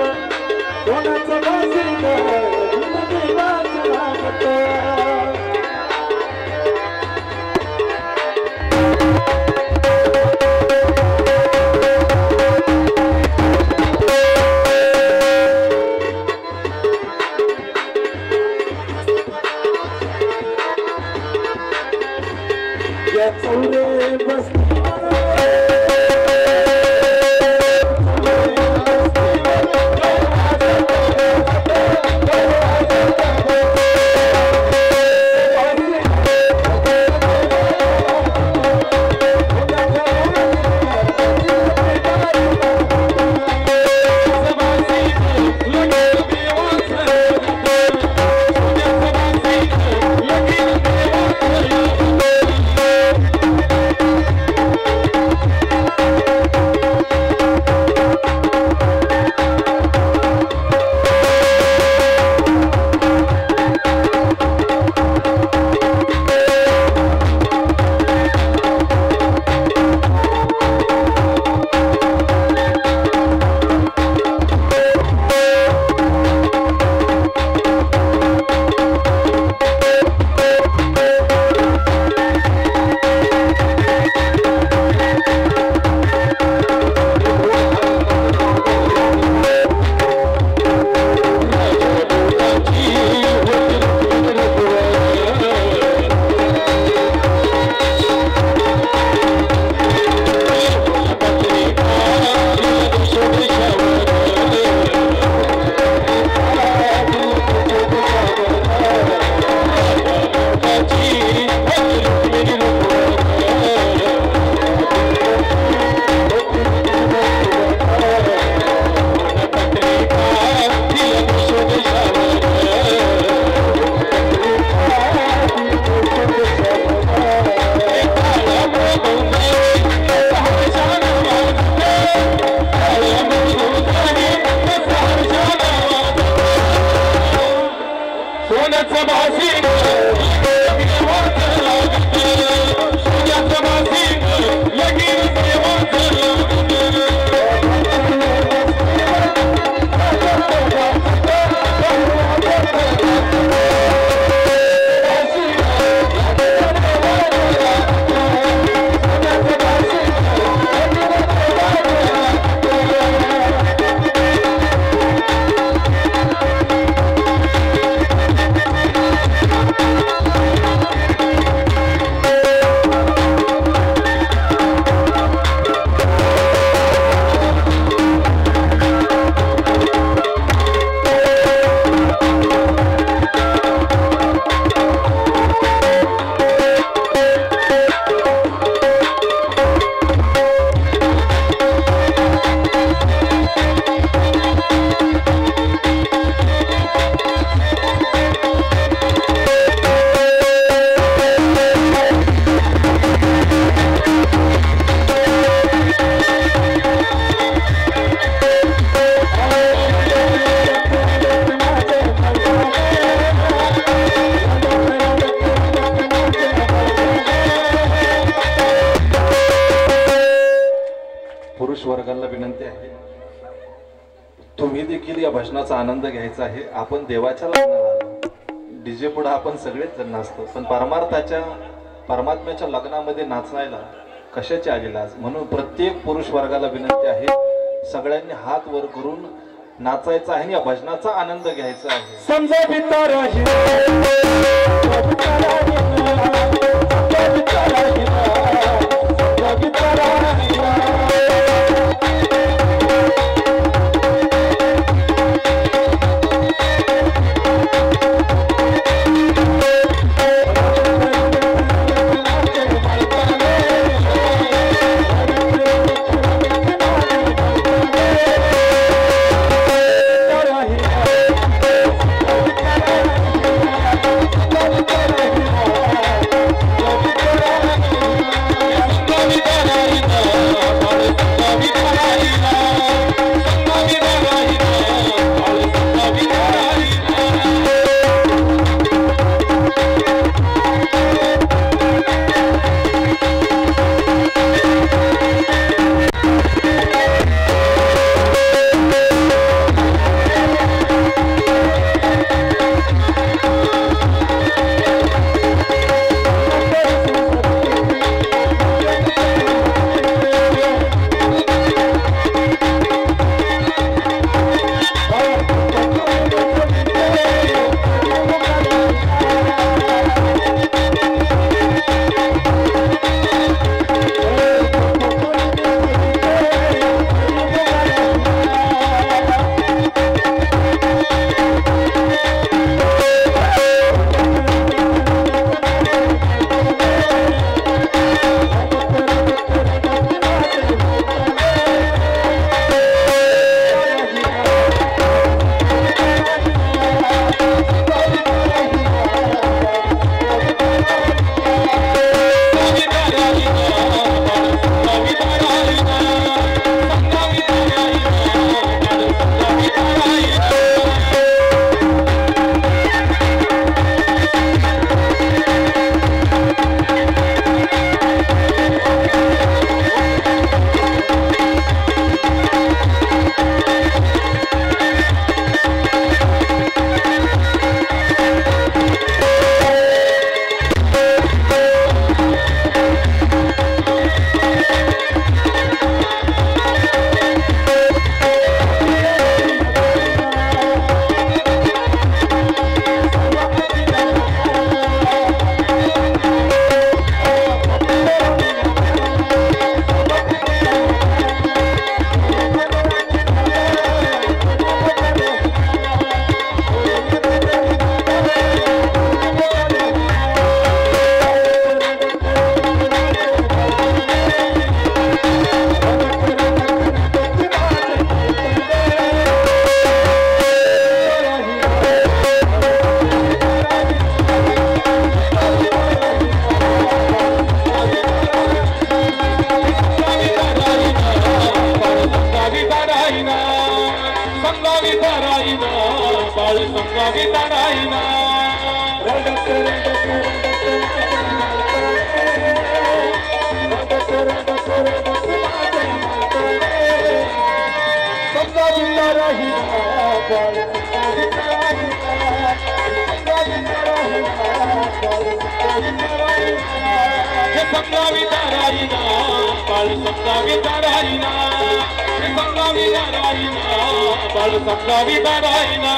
सोन्याचं बासीत लगीन देवाचं लागत चौरे बस तुम्ही देखील या भजनाचा आनंद घ्यायचा आहे. आपण देवाच्या लग्नाला आलो, डीजे पुढे आपण सगळेच जण नाचतो, पण परमात्म्याच्या लग्नामध्ये नाचायला कशाची आली लाज. म्हणून प्रत्येक पुरुष वर्गाला विनंती आहे, सगळ्यांनी हात वर करून नाचायचं आहे, या भजनाचा आनंद घ्यायचा आहे. समजा बितारा समजाविता राहिना बाळ समजाविता राहिना समजाविता राहिना बाळ समजाविता राहिना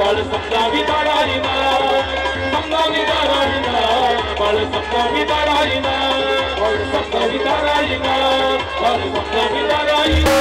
बाळ समजाविता राहिना समजाविता राहिना बाळ समजाविता राहिना बाळ समजाविता राहिना बाळ समजाविता राहिना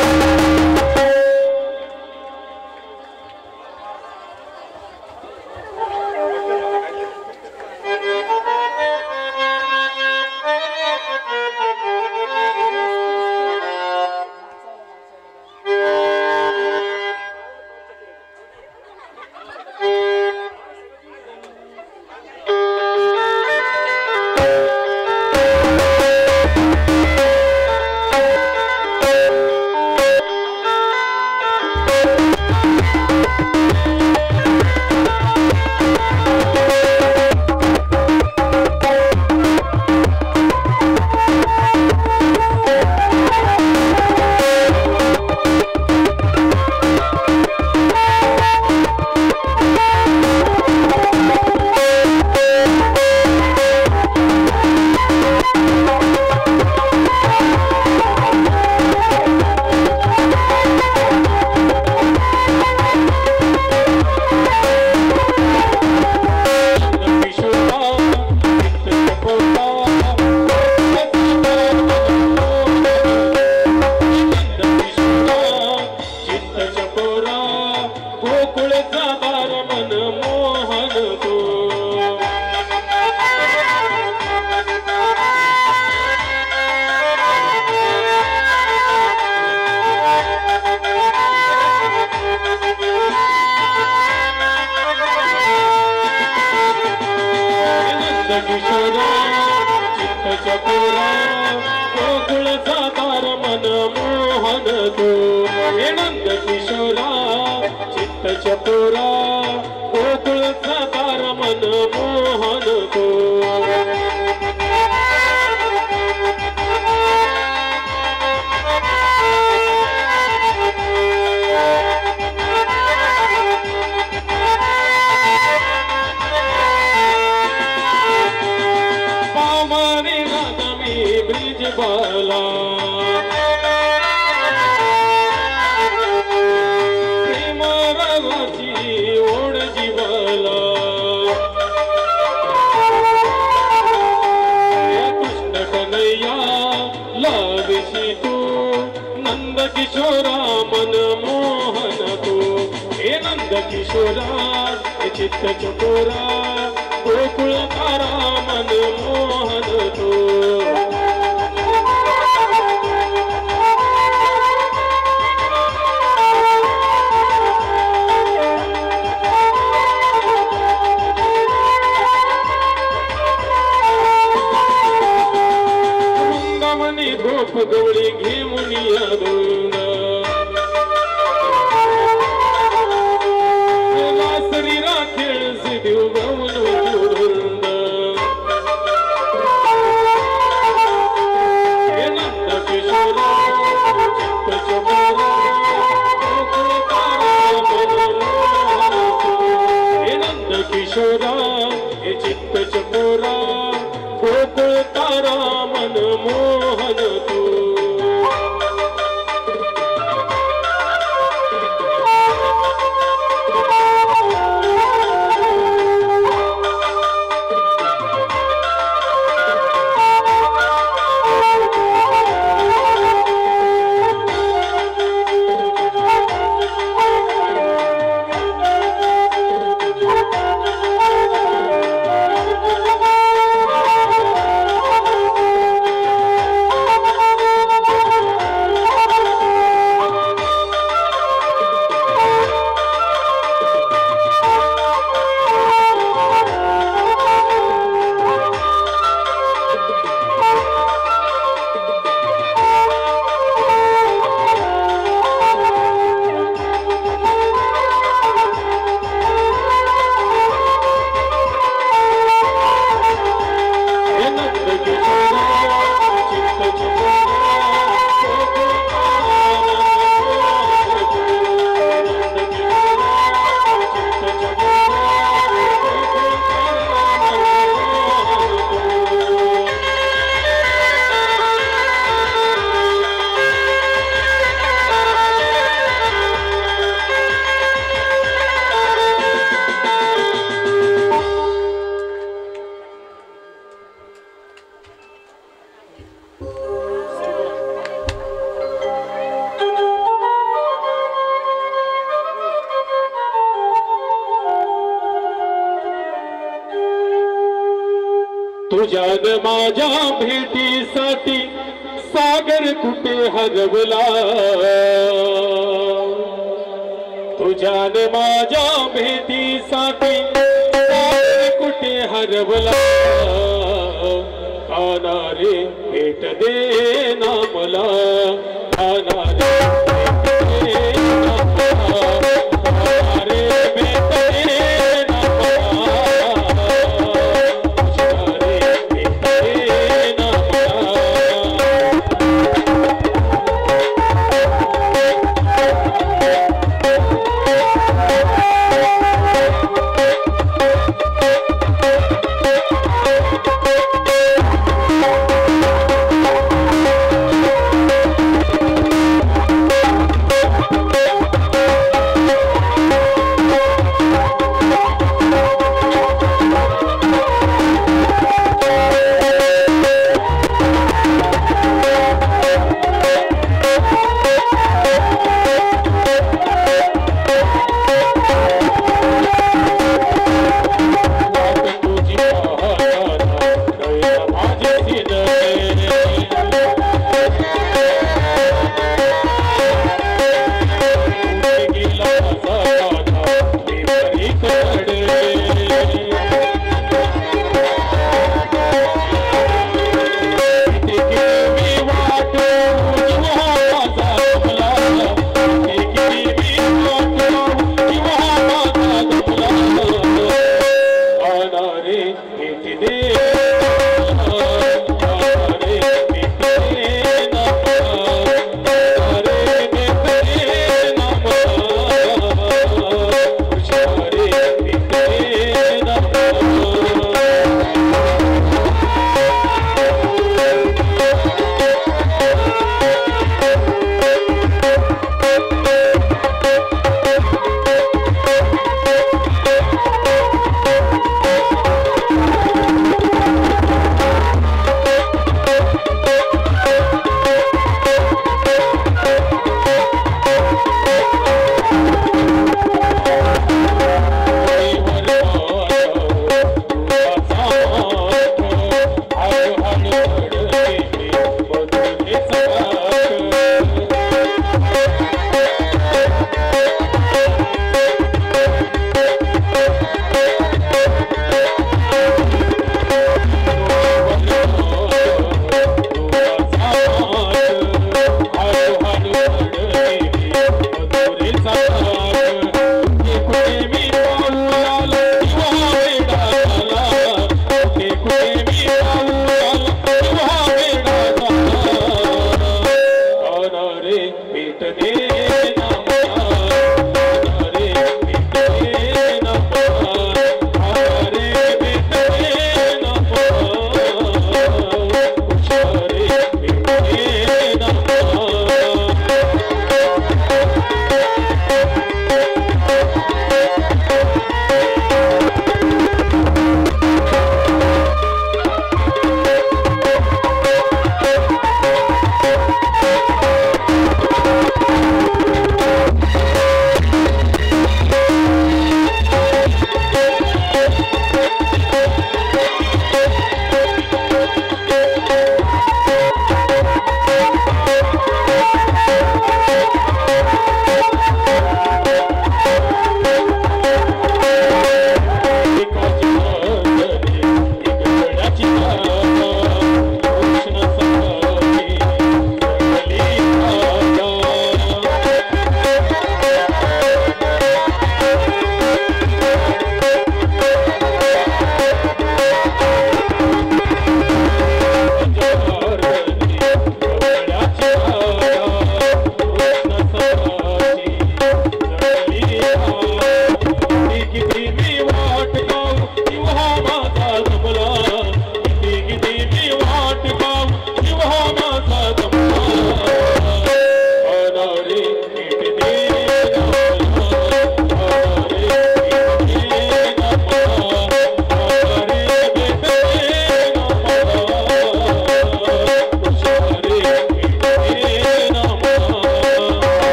तुझ्यान माझ्या भेटीसाठी सागर कुठे हरवला तुझ्यान माझ्या भेटीसाठी सागर कुठे हरवला काना रे भेट दे ना मला काना रे भेट दे ना मला काना रे भेट दे ना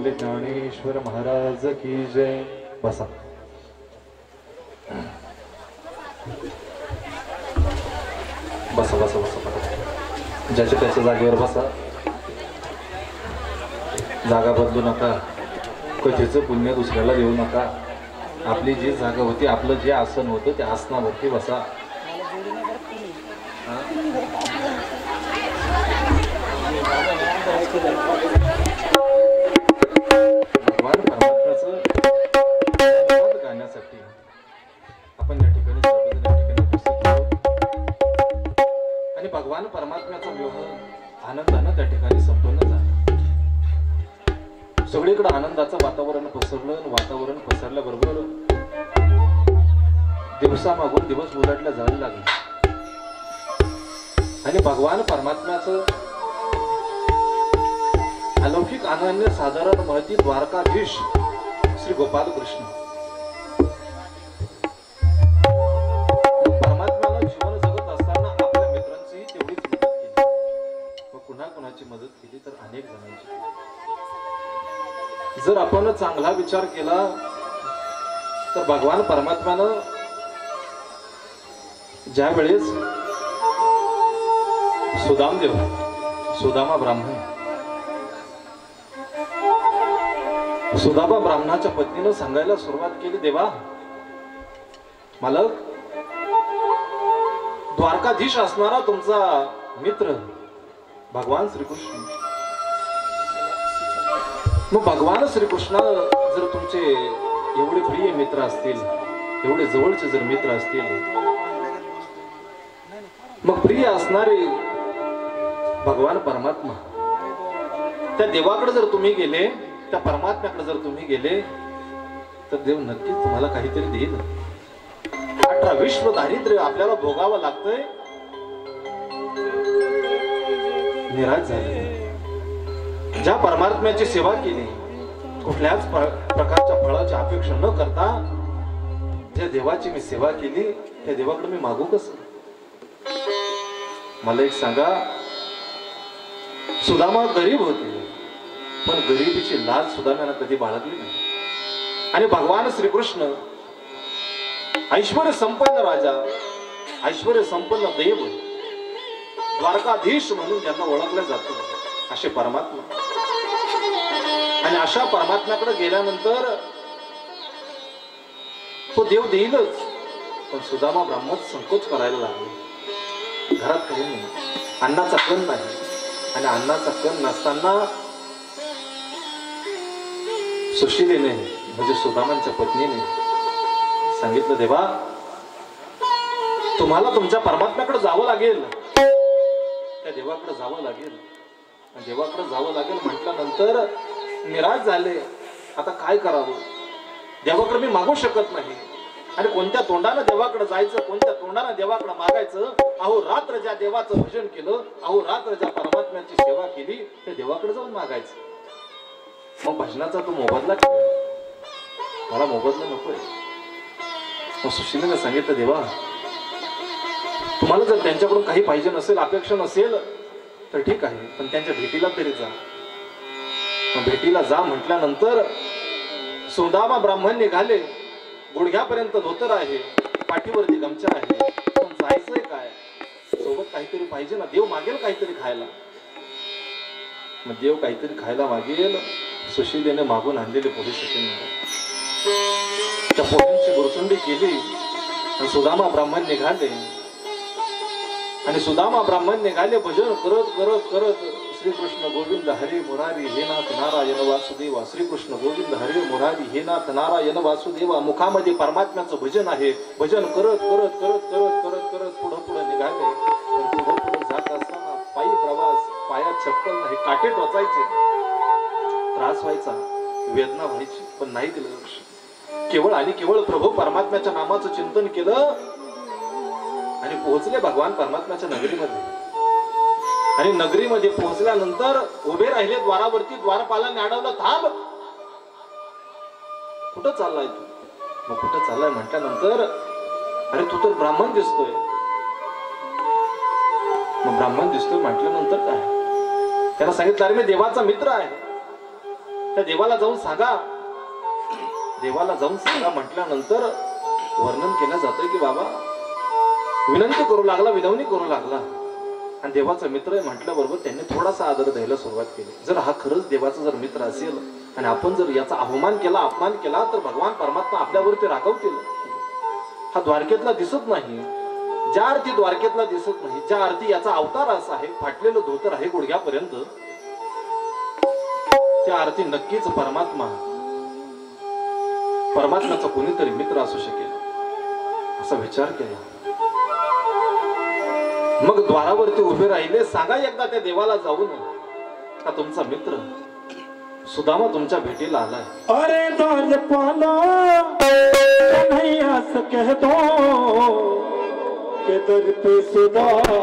बोले ज्ञानेश्वर महाराज की जय. बसा. बसा बसा बसा. ज्याच्या त्याच्या जागेवर बसा. जागा बदलू नका. कथेचं पुण्य दुसऱ्याला देऊ नका. आपली जी जागा होती, आपलं जे आसन होतं त्या आसनावरती बसा. भगवान परमात्म्याचं नाद गाण्यासाठी आपण या ठिकाणी सर्वजण या ठिकाणी उपस्थित आहोत. आणि भगवान परमात्म्याचा विवाह आनंदानं त्या ठिकाणी संपन्न झाला. सगळीकडे आनंदाचं वातावरण पसरलं. वातावरण पसरल्याबरोबर दिवसामागून दिवस उलटल्या जायला लागले. आणि भगवान परमात्म्याचं अलौकिक अनन्य साधारण महती द्वारकाधीश श्री गोपाल कृष्ण परमात्म्याला जीवन जगत असताना आपल्या मित्रांचीही तेवढीच मदत केली. व पुन्हा कुणाची मदत केली तर अनेक जणांची. जर आपण चांगला विचार केला तर भगवान परमात्म्यानं ज्या वेळेस सुदामदेव सुदामा ब्राह्मण सुदामा ब्राह्मणाच्या पत्नीनं सांगायला सुरुवात केली, देवा मालक, द्वारकाधीश असणारा तुमचा मित्र भगवान श्रीकृष्ण, मग भगवान श्रीकृष्ण जर तुमचे एवढे प्रिय मित्र असतील, एवढे जवळचे जर मित्र असतील, मग प्रिय असणारे भगवान परमात्मा त्या देवाकडे जर तुम्ही गेले, त्या परमात्म्याकडे जर तुम्ही गेले तर देव नक्कीच तुम्हाला काहीतरी देईल. 18 विश्व दारिद्र्य आपल्याला भोगावं लागतंय, निराश झाले. ज्या परमात्म्याची सेवा केली, कुठल्याच प्रकारच्या फळाची अपेक्षा न करता ज्या देवाची मी सेवा केली त्या देवाकडे मी मागू कसं? मला एक सांगा, सुदामा गरीब होते पण गरिबीची लाज सुदाम्यानं कधी बाळगली नाही. आणि भगवान श्रीकृष्ण ऐश्वर संपन्न राजा, ऐश्वर संपन्न देव, द्वारकाधीश म्हणून ज्यांना ओळखलं जातं असे परमात्मा. आणि अशा परमात्म्याकडे गेल्यानंतर तो देव देईलच, पण सुदामा ब्राह्मण संकोच करायला लागले. घरात काही नाही, अन्नाचा कण नाही. आणि अन्नाचा कण नसताना सुशीलेने म्हणजे सुदामांच्या पत्नीने सांगितलं, देवा तुम्हाला तुमच्या परमात्म्याकडे जावं लागेल, त्या देवाकडे जावं लागेल. देवाकडे जावं लागेल म्हटल्यानंतर निराश झाले. आता काय करावं? देवाकडे मी मागू शकत नाही. आणि कोणत्या तोंडानं देवाकडे जायचं, कोणत्या तोंडानं देवाकडे मागायचं? अहो रात्र ज्या देवाचं भजन केलं, अहो रात्र ज्या परमात्म्याची सेवा केली, त्या देवाकडे जाऊन मागायचं. मग भजनाचा तो मोबदला केला, मला मोबदला नकोय. मग सुशीलेने सांगितलं, देवा तुम्हाला जर त्यांच्याकडून काही पाहिजे नसेल, अपेक्षा नसेल तर ठीक आहे, पण त्यांच्या भेटीला तरी जा. मग भेटीला जा म्हटल्यानंतर सुदामा ब्राह्मण निघाले. गुडघ्यापर्यंत धोतर आहे, पाठीवरती गमछा आहे, पण जायचंय काय? सोबत काहीतरी पाहिजे ना. देव मागेल काहीतरी खायला. मग देव काहीतरी खायला मागेल. सुशीलेने मागून आणलेले पोहे त्या पोह्यांची गुरसुंडी केली आणि सुदामा ब्राह्मण निघाले. आणि सुदामा ब्राह्मण निघाले भजन करत करत करत, श्रीकृष्ण गोविंद हरे मुरारी हे नाथ नारायण वासुदेवा, श्रीकृष्ण गोविंद हरे मुरारी हे नाथ नारायण वासुदेवा. मुखामध्ये परमात्म्याचं भजन आहे. भजन करत करत करत करत करत करत पुढं पुढं निघाले. पण पुढं पुढं जात असताना पायी प्रवास, पायात चप्पल नाही, काटे टोचायचे, त्रास व्हायचा, वेदना व्हायची, पण नाही दिलं लक्ष. केवळ आणि केवळ प्रभू परमात्म्याच्या नामाचं चिंतन केलं आणि पोहोचले भगवान परमात्म्याच्या नगरीमध्ये. आणि नगरीमध्ये पोहोचल्यानंतर उभे राहिले द्वारावरती. द्वारपालाने अडवलं, थांब, कुठं चाललाय तू? मग कुठं चाललाय म्हटल्यानंतर, अरे तू तर ब्राह्मण दिसतोय. मग ब्राह्मण दिसतोय म्हटल्यानंतर काय? त्याला सांगितलं, अरे मी देवाचा मित्र आहे. त्या देवाला जाऊन सांगा. देवाला जाऊन सांगा म्हटल्यानंतर वर्णन केलं जातं की बाबा विनंती करू लागला, विनवणी करू लागला. आणि देवाचा मित्र आहे म्हटल्याबरोबर त्यांनी थोडासा आदर द्यायला सुरुवात केली. जर हा खरंच देवाचा जर मित्र असेल आणि आपण जर याचा अवमान केला, अपमान केला तर भगवान परमात्मा आपल्यावरती रागवतील. हा द्वारकेतला दिसत नाही, ज्या अर्थी द्वारकेतला दिसत नाही, ज्या अर्थी याचा अवतार असा आहे, फाटलेलं धोतर आहे गुडघ्यापर्यंत, त्या अर्थी नक्कीच परमात्म्याचा कोणीतरी मित्र असू शकेल असा विचार केला. मग द्वारावरती उभे राहिले. सांगा एकदा त्या देवाला जाऊन का तुमचा मित्र सुदामा तुमच्या भेटीला आलाय. अरे द्वारपाला नहीं आस कह दो के दर पे सुदामा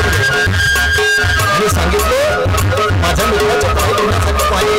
बसवले आणि सांगितले माझ्या मित्राच्या पाय धुण्यासाठी पाणी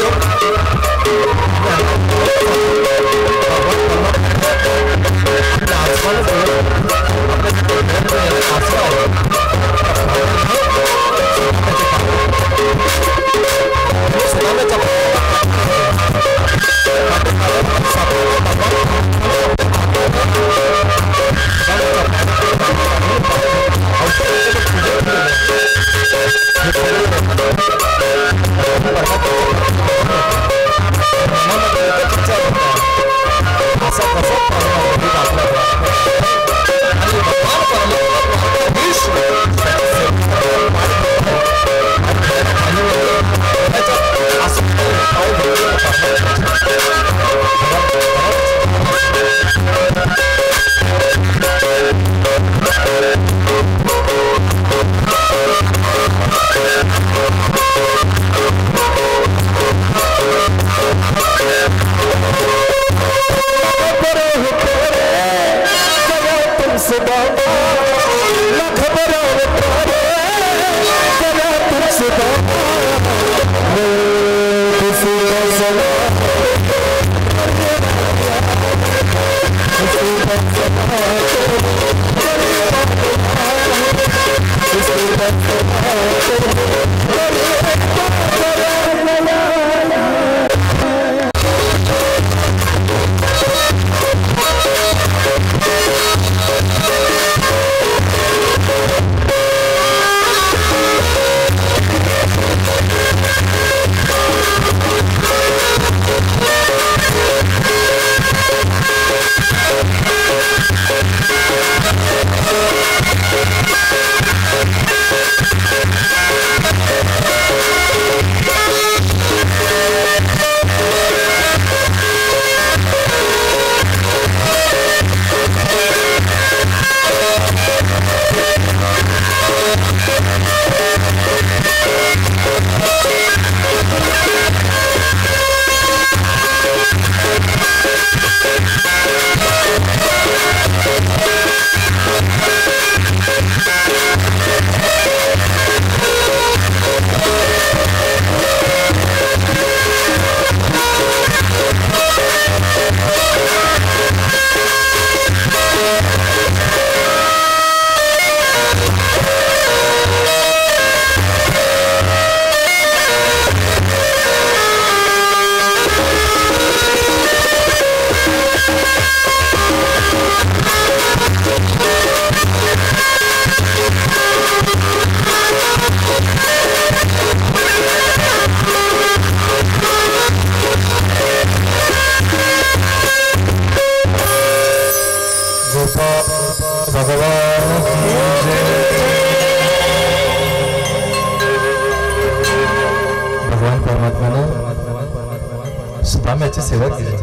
सुदाम्याची सेवा केली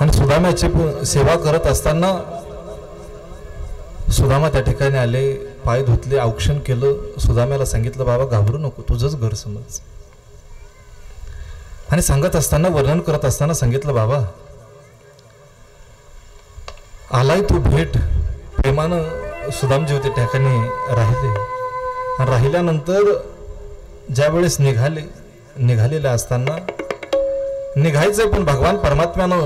आणि सुदाम्याची सेवा करत असताना सुदामा त्या ठिकाणी आले, पाय धुतले, औक्षण केलं. सुदाम्याला सांगितलं बाबा घाबरू नको, तुझंच घर समज. आणि सांगत असताना, वर्णन करत असताना सांगितलं बाबा आलाय तू भेट. प्रेमानं सुदामजी त्या ठिकाणी राहिले आणि राहिल्यानंतर ज्या वेळेस निघालेले असताना निघायचं पण भगवान परमात्म्यानं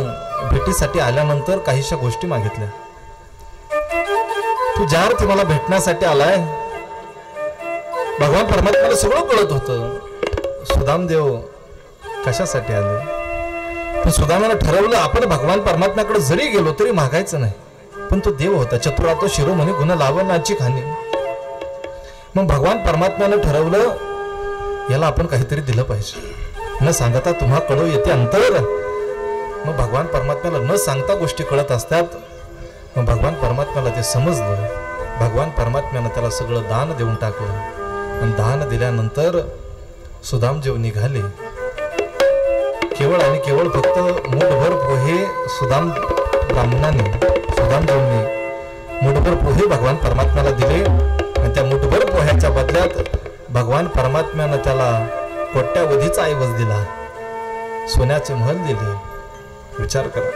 भेटीसाठी आल्यानंतर काहीशा गोष्टी मागितल्या. तू ज्या अर्थी मला भेटण्यासाठी आलाय, भगवान परमात्म्याला सगळं कळत होतं सुदामदेव कशासाठी आले. पण सुदामानं ठरवलं आपण भगवान परमात्म्याकडे जरी गेलो तरी मागायचं नाही. पण तो देव होता, चतुरा तो शिरोमणी गुण लावण्याची खाणी. मग भगवान परमात्म्यानं ठरवलं याला आपण काहीतरी दिलं पाहिजे. न सांगता तुम्हा कळू येते अंतर. मग भगवान परमात्म्याला न सांगता गोष्टी कळत असतात. मग भगवान परमात्म्याला ते समजलं. भगवान परमात्म्यानं त्याला सगळं दान देऊन टाकलं आणि दान दिल्यानंतर सुदामदेव निघाले. केवळ आणि केवळ फक्त मुठभर पोहे सुदामदेवने मुठभर पोहे भगवान परमात्म्याला दिले आणि त्या मुठभर पोह्याच्या बदल्यात भगवान परमात्म्यानं त्याला कोट्यावधीचा ऐवज दिला, सोन्याचे महल दिले. विचार करा,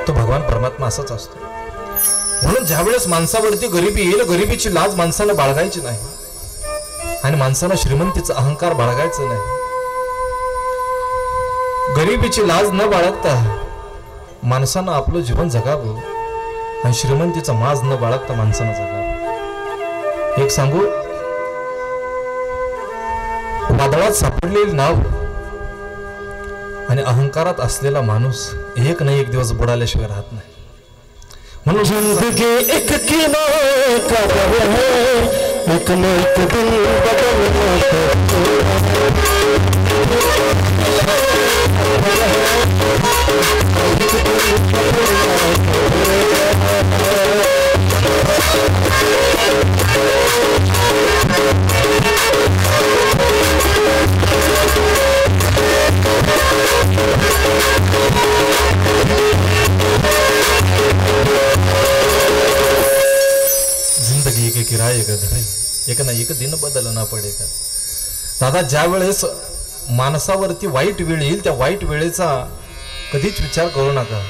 तो भगवान परमात्मा असाच असतो. म्हणून ज्यावेळेस माणसावरती गरिबी येईल गरिबीची लाज माणसाला बाळगायची नाही आणि माणसाला श्रीमंतीचा अहंकार बाळगायचा नाही. गरिबीची लाज न बाळगता माणसानं आपलं जीवन जगावं आणि श्रीमंतीचा माज न बाळगता माणसानं जगावं. एक सांगू, वादळात सापडलेली नाव आणि अहंकारात असलेला माणूस एक ना एक दिवस बुडाल्याशिवाय राहत नाही. म्हणून जिंदगी एक किनारे का दर है, एक न एक दिन बदलना जिंदगी एक किराए का घर है, एक ना एक दिन बदलना पडेगा. दादा, ज्या वेळेस माणसावरती वाईट वेळ येईल त्या वाईट वेळेचा कधीच विचार करू नका.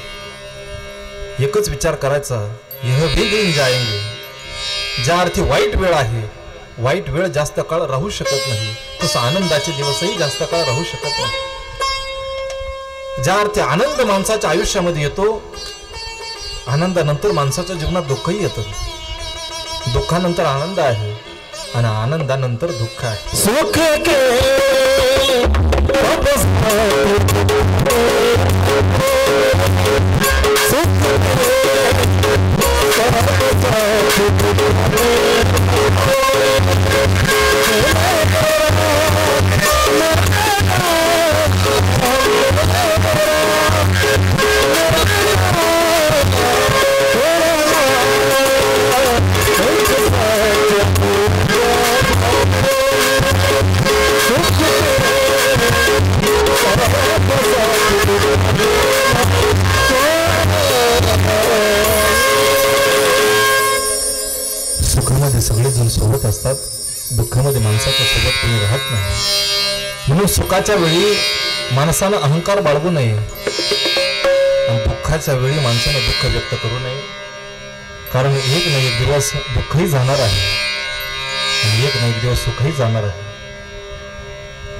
एकच विचार करायचा, यह भी दिन जाएंगे. ज्या अर्थी वाईट वेळ आहे, वाईट वेळ जास्त काळ राहू शकत नाही, तसं आनंदाचे दिवसही जास्त काळ राहू शकत नाही. ज्या अर्थी आनंद माणसाच्या आयुष्यामध्ये येतो, आनंदानंतर माणसाच्या जीवनात दुःखही येतं. दुःखानंतर आनंद आहे आणि आनंदानंतर दुःख आहे. सुख के सुखामध्ये सगळेजण सोबत असतात, दुःखामध्ये माणसाच्या सोबत कोणी राहत नाही. म्हणून सुखाच्या वेळी माणसानं अहंकार बाळगू नये आणि दुःखाच्या वेळी माणसानं दुःख व्यक्त करू नये. कारण एक ना एक दिवस दुःखही जाणार आहे आणि एक ना एक दिवस सुखही जाणार आहे.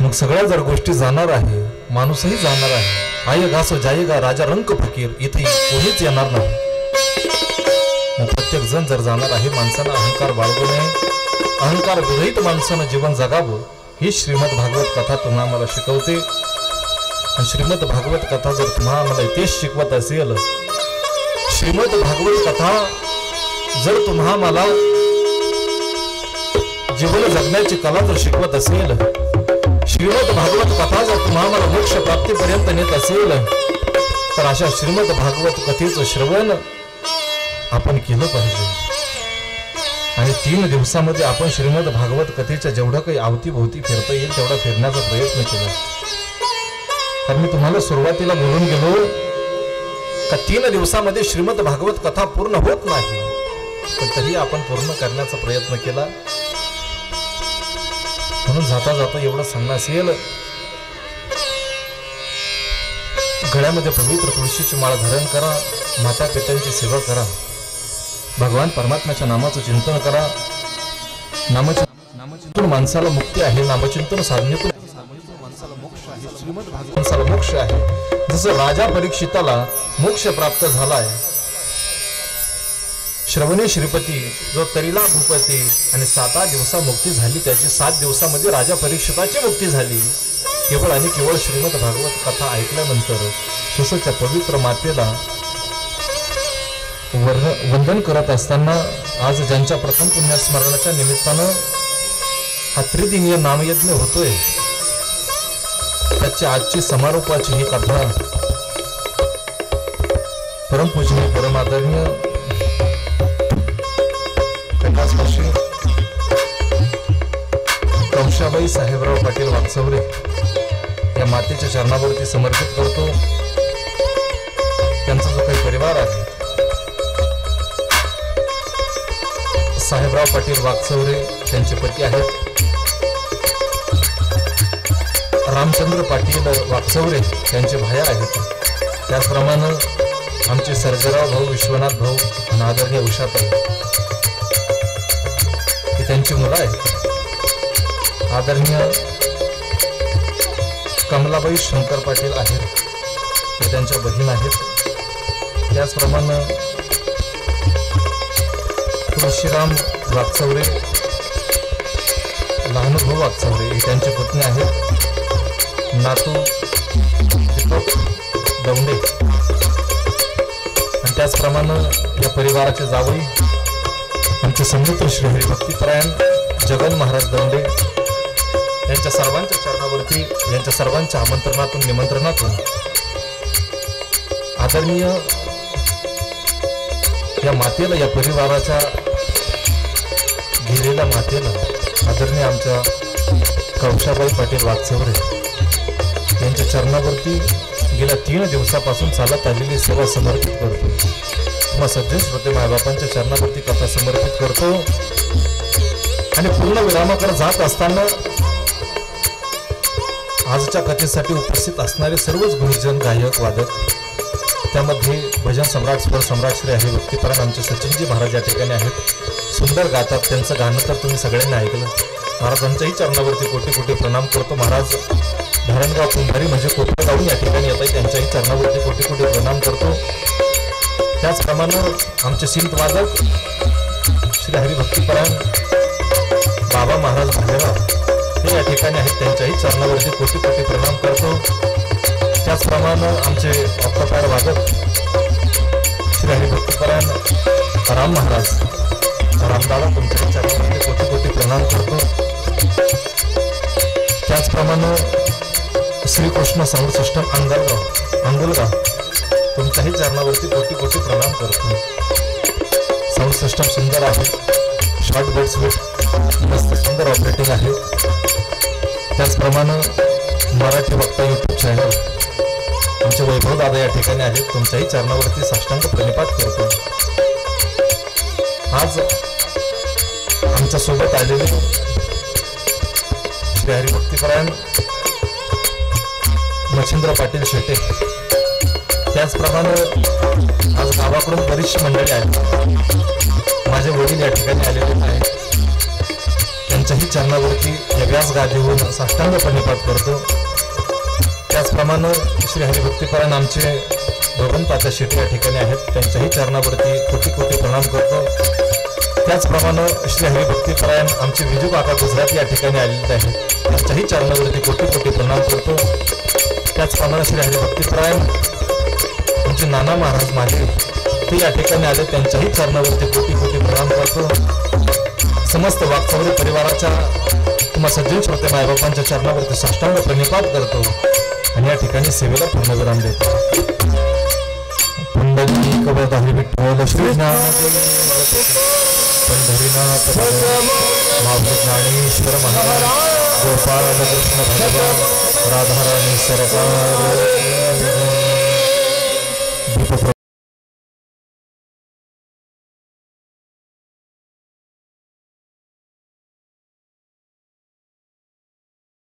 मग सगळ्या जर गोष्टी जाणार आहे, माणूसही जाणार आहे. आएगा सो जाएगा राजा रंक फकीर, इथे कोणीच येणार नाही. मग प्रत्येक जण जर जाणार आहे, माणसानं अहंकार बाळगू नये. अहंकार विरहित माणसानं जीवन जगावं ही श्रीमद भागवत कथा तुम्हाला मला शिकवते. आणि श्रीमद भागवत कथा जर तुम्हाला मला तेच शिकवत असेल, श्रीमद भागवत कथा जर तुम्हा मला जीवन जगण्याची कला जर शिकवत असेल, श्रीमद भागवत कथा जर तुम्हाला मोक्ष प्राप्तीपर्यंत नेत असेल, तर अशा श्रीमद भागवत कथेचं श्रवण आपण केलं पाहिजे. आणि 3 दिवसामध्ये आपण श्रीमद भागवत कथेच्या जेवढं काही अवतीभोवती फिरता येईल तेवढा फिरण्याचा प्रयत्न केला. तर मी तुम्हाला सुरुवातीला बोलून गेलो का 3 दिवसामध्ये श्रीमद भागवत कथा पूर्ण होत नाही, पण तरी आपण पूर्ण करण्याचा प्रयत्न केला. म्हणून जाता जाता एवढं सांगणं असेल, गळ्यामध्ये पवित्र तुळशीची माळ धारण करा, माता पित्यांची सेवा करा, भगवान परमात्म्याच्या नामाचं चिंतन करा. नामचिंतन माणसाला मुक्ती आहे, नामचिंतन साधनेतून माणसाला मोक्ष आहे, श्रीमद भागवत माणसाला मोक्ष आहे. जसं राजा परीक्षिताला मोक्ष प्राप्त झालाय, श्रवणे श्रीपती जो तरीला भूपती, आणि 7 दिवसा मुक्ती झाली त्याची. 7 दिवसामध्ये राजा परीक्षिताची मुक्ती झाली. केवळ आणि केवळ श्रीमद भागवत कथा ऐकल्यानंतर सुसच्या पवित्र मातेला वंदन करत असताना आज ज्यांच्या प्रथम पुण्यस्मरणाच्या निमित्तानं हा त्रिदिनीय नामयज्ञ होतोय, त्याची आजची समारोपाची ही कथा परमपूजनीय परमादरणीय कंशाबाई साहेबराव पाटील वागचौरे या मातेच्या चरणावरती समर्पित करतो. त्यांचा जो काही परिवार आहे, साहेबराव पाटील वागचौरे त्यांचे पती आहेत, रामचंद्र पाटील वागचौरे त्यांचे भाया आहेत, त्याचप्रमाणे आमचे सर्जेराव भाऊ, विश्वनाथ भाऊ आणि आदरणीय उषाताई ही त्यांची मुलं आहेत. आदरणीय कमलाबाई शंकर पाटील आहेत, ते त्यांच्या बहीण आहेत. त्याचप्रमाणे तुळशीराम वागचौरे, लहान भाऊ वागचौरे ही त्यांची पत्नी आहेत. नातू दीपक दौंडे आणि त्याचप्रमाणे या परिवाराचे जावई आमचे संमित्र श्री हरिभक्तीपरायण जगन महाराज दौंडे यांच्या सर्वांच्या चरणावरती, यांच्या सर्वांच्या आमंत्रणातून निमंत्रणातून आदरणीय या मातेला, या परिवाराच्या गेलेल्या मातेला आदरणीय आमच्या कौशाबाई पाटील वागचौरे यांच्या चरणावरती गेल्या 3 दिवसापासून चालत आलेली सेवा समर्पित करतो. किंवा सज्जन श्रोते मायबापांच्या चरणावरती कथा समर्पित करतो. आणि पूर्ण विरामाकडे जात असताना आजच्या कथेसाठी उपस्थित असणारे सर्वच गुरुजन, गायक, वादक, त्यामध्ये भजन सम्राट, स्वर सम्राट श्री हरिभक्तीपरायण आमचे सचिनजी महाराज या ठिकाणी आहेत. सुंदर गातात. त्यांचं गाणं तर तुम्ही सगळ्यांनी ऐकलं. महाराजांच्याही चरणावरती कोटी कोटी प्रणाम करतो. महाराज धरणगाव कुंभारी म्हणजे कोपरगावून या ठिकाणी येत आहे, त्यांच्याही चरणावरती कोटी कोटी प्रणाम करतो. त्याचप्रमाणे आमचे सिंत वादक श्री हरिभक्तीपरायण बाबा महाराज भालेराव हे या ठिकाणी आहेत, त्यांच्याही चरणावरती कोटी कोटी प्रणाम करतो. त्याचप्रमाणे आमचे ऑक्टोपॅड वादक श्री हरिभक्तीपरायण राम महाराज, रामदादा तुमच्याही चरणावरती कोटी कोटी प्रणाम करतो. त्याचप्रमाणे श्रीकृष्ण साऊंड सिस्टम अंगलगाव तुमच्याही चरणावरती कोटी कोटी प्रणाम करतो. साऊंड सिस्टम सुंदर आहे, शॉर्ट बेट स्वीट मस्त सुंदर ऑपरेटिंग आहे. त्याचप्रमाणे मराठी वक्ता यूट्यूब चॅनल आमचे वैभव दादा या ठिकाणी आहेत, तुमच्याही चरणावरती साष्टांग प्रणिपात करतो. आज आमच्या सोबत आलेले श्री हरिभक्तीपरायण मच्छिंद्र पाटील शेटे, त्याचप्रमाणे आज गावाकडून बरीचशी मंडळी आहेत. माझे वडील या ठिकाणी आलेले आहेत, त्यांच्याही चरणावरती या व्यास गादीवरून साष्टांग प्रणिपात करतो. त्याचप्रमाणे श्री हरिभक्तीपरायण आमचे दोघन तात्या शेटे या ठिकाणी आहेत, त्यांच्याही चरणावरती कोटी कोटी प्रणाम करतो. त्याचप्रमाणे श्री हरिभक्तीपरायण आमचे विजू काका गुजरात या ठिकाणी आलेले आहेत, त्यांच्याही चरणावरती कोटी कोटी प्रणाम करतो. त्याचप्रमाणे श्री हरिभक्तीपरायण आमचे नाना महाराज माझे ते या ठिकाणी आले, त्यांच्याही चरणावरती कोटी कोटी प्रणाम करतो. समस्त वागचौरे परिवाराच्या किंवा सज्जन श्रोते मायबापांच्या चरणावरती साष्टांग प्रणिपात करतो आणि या ठिकाणी सेवेला पूर्णविराम देतो. पुंडलिक वरदारी विठ्ठल श्रीनाथ पंढरीनाथ माऊली ज्ञानेश्वर महाराज गोपाळ कृष्ण भगवान राधाराणी सरकार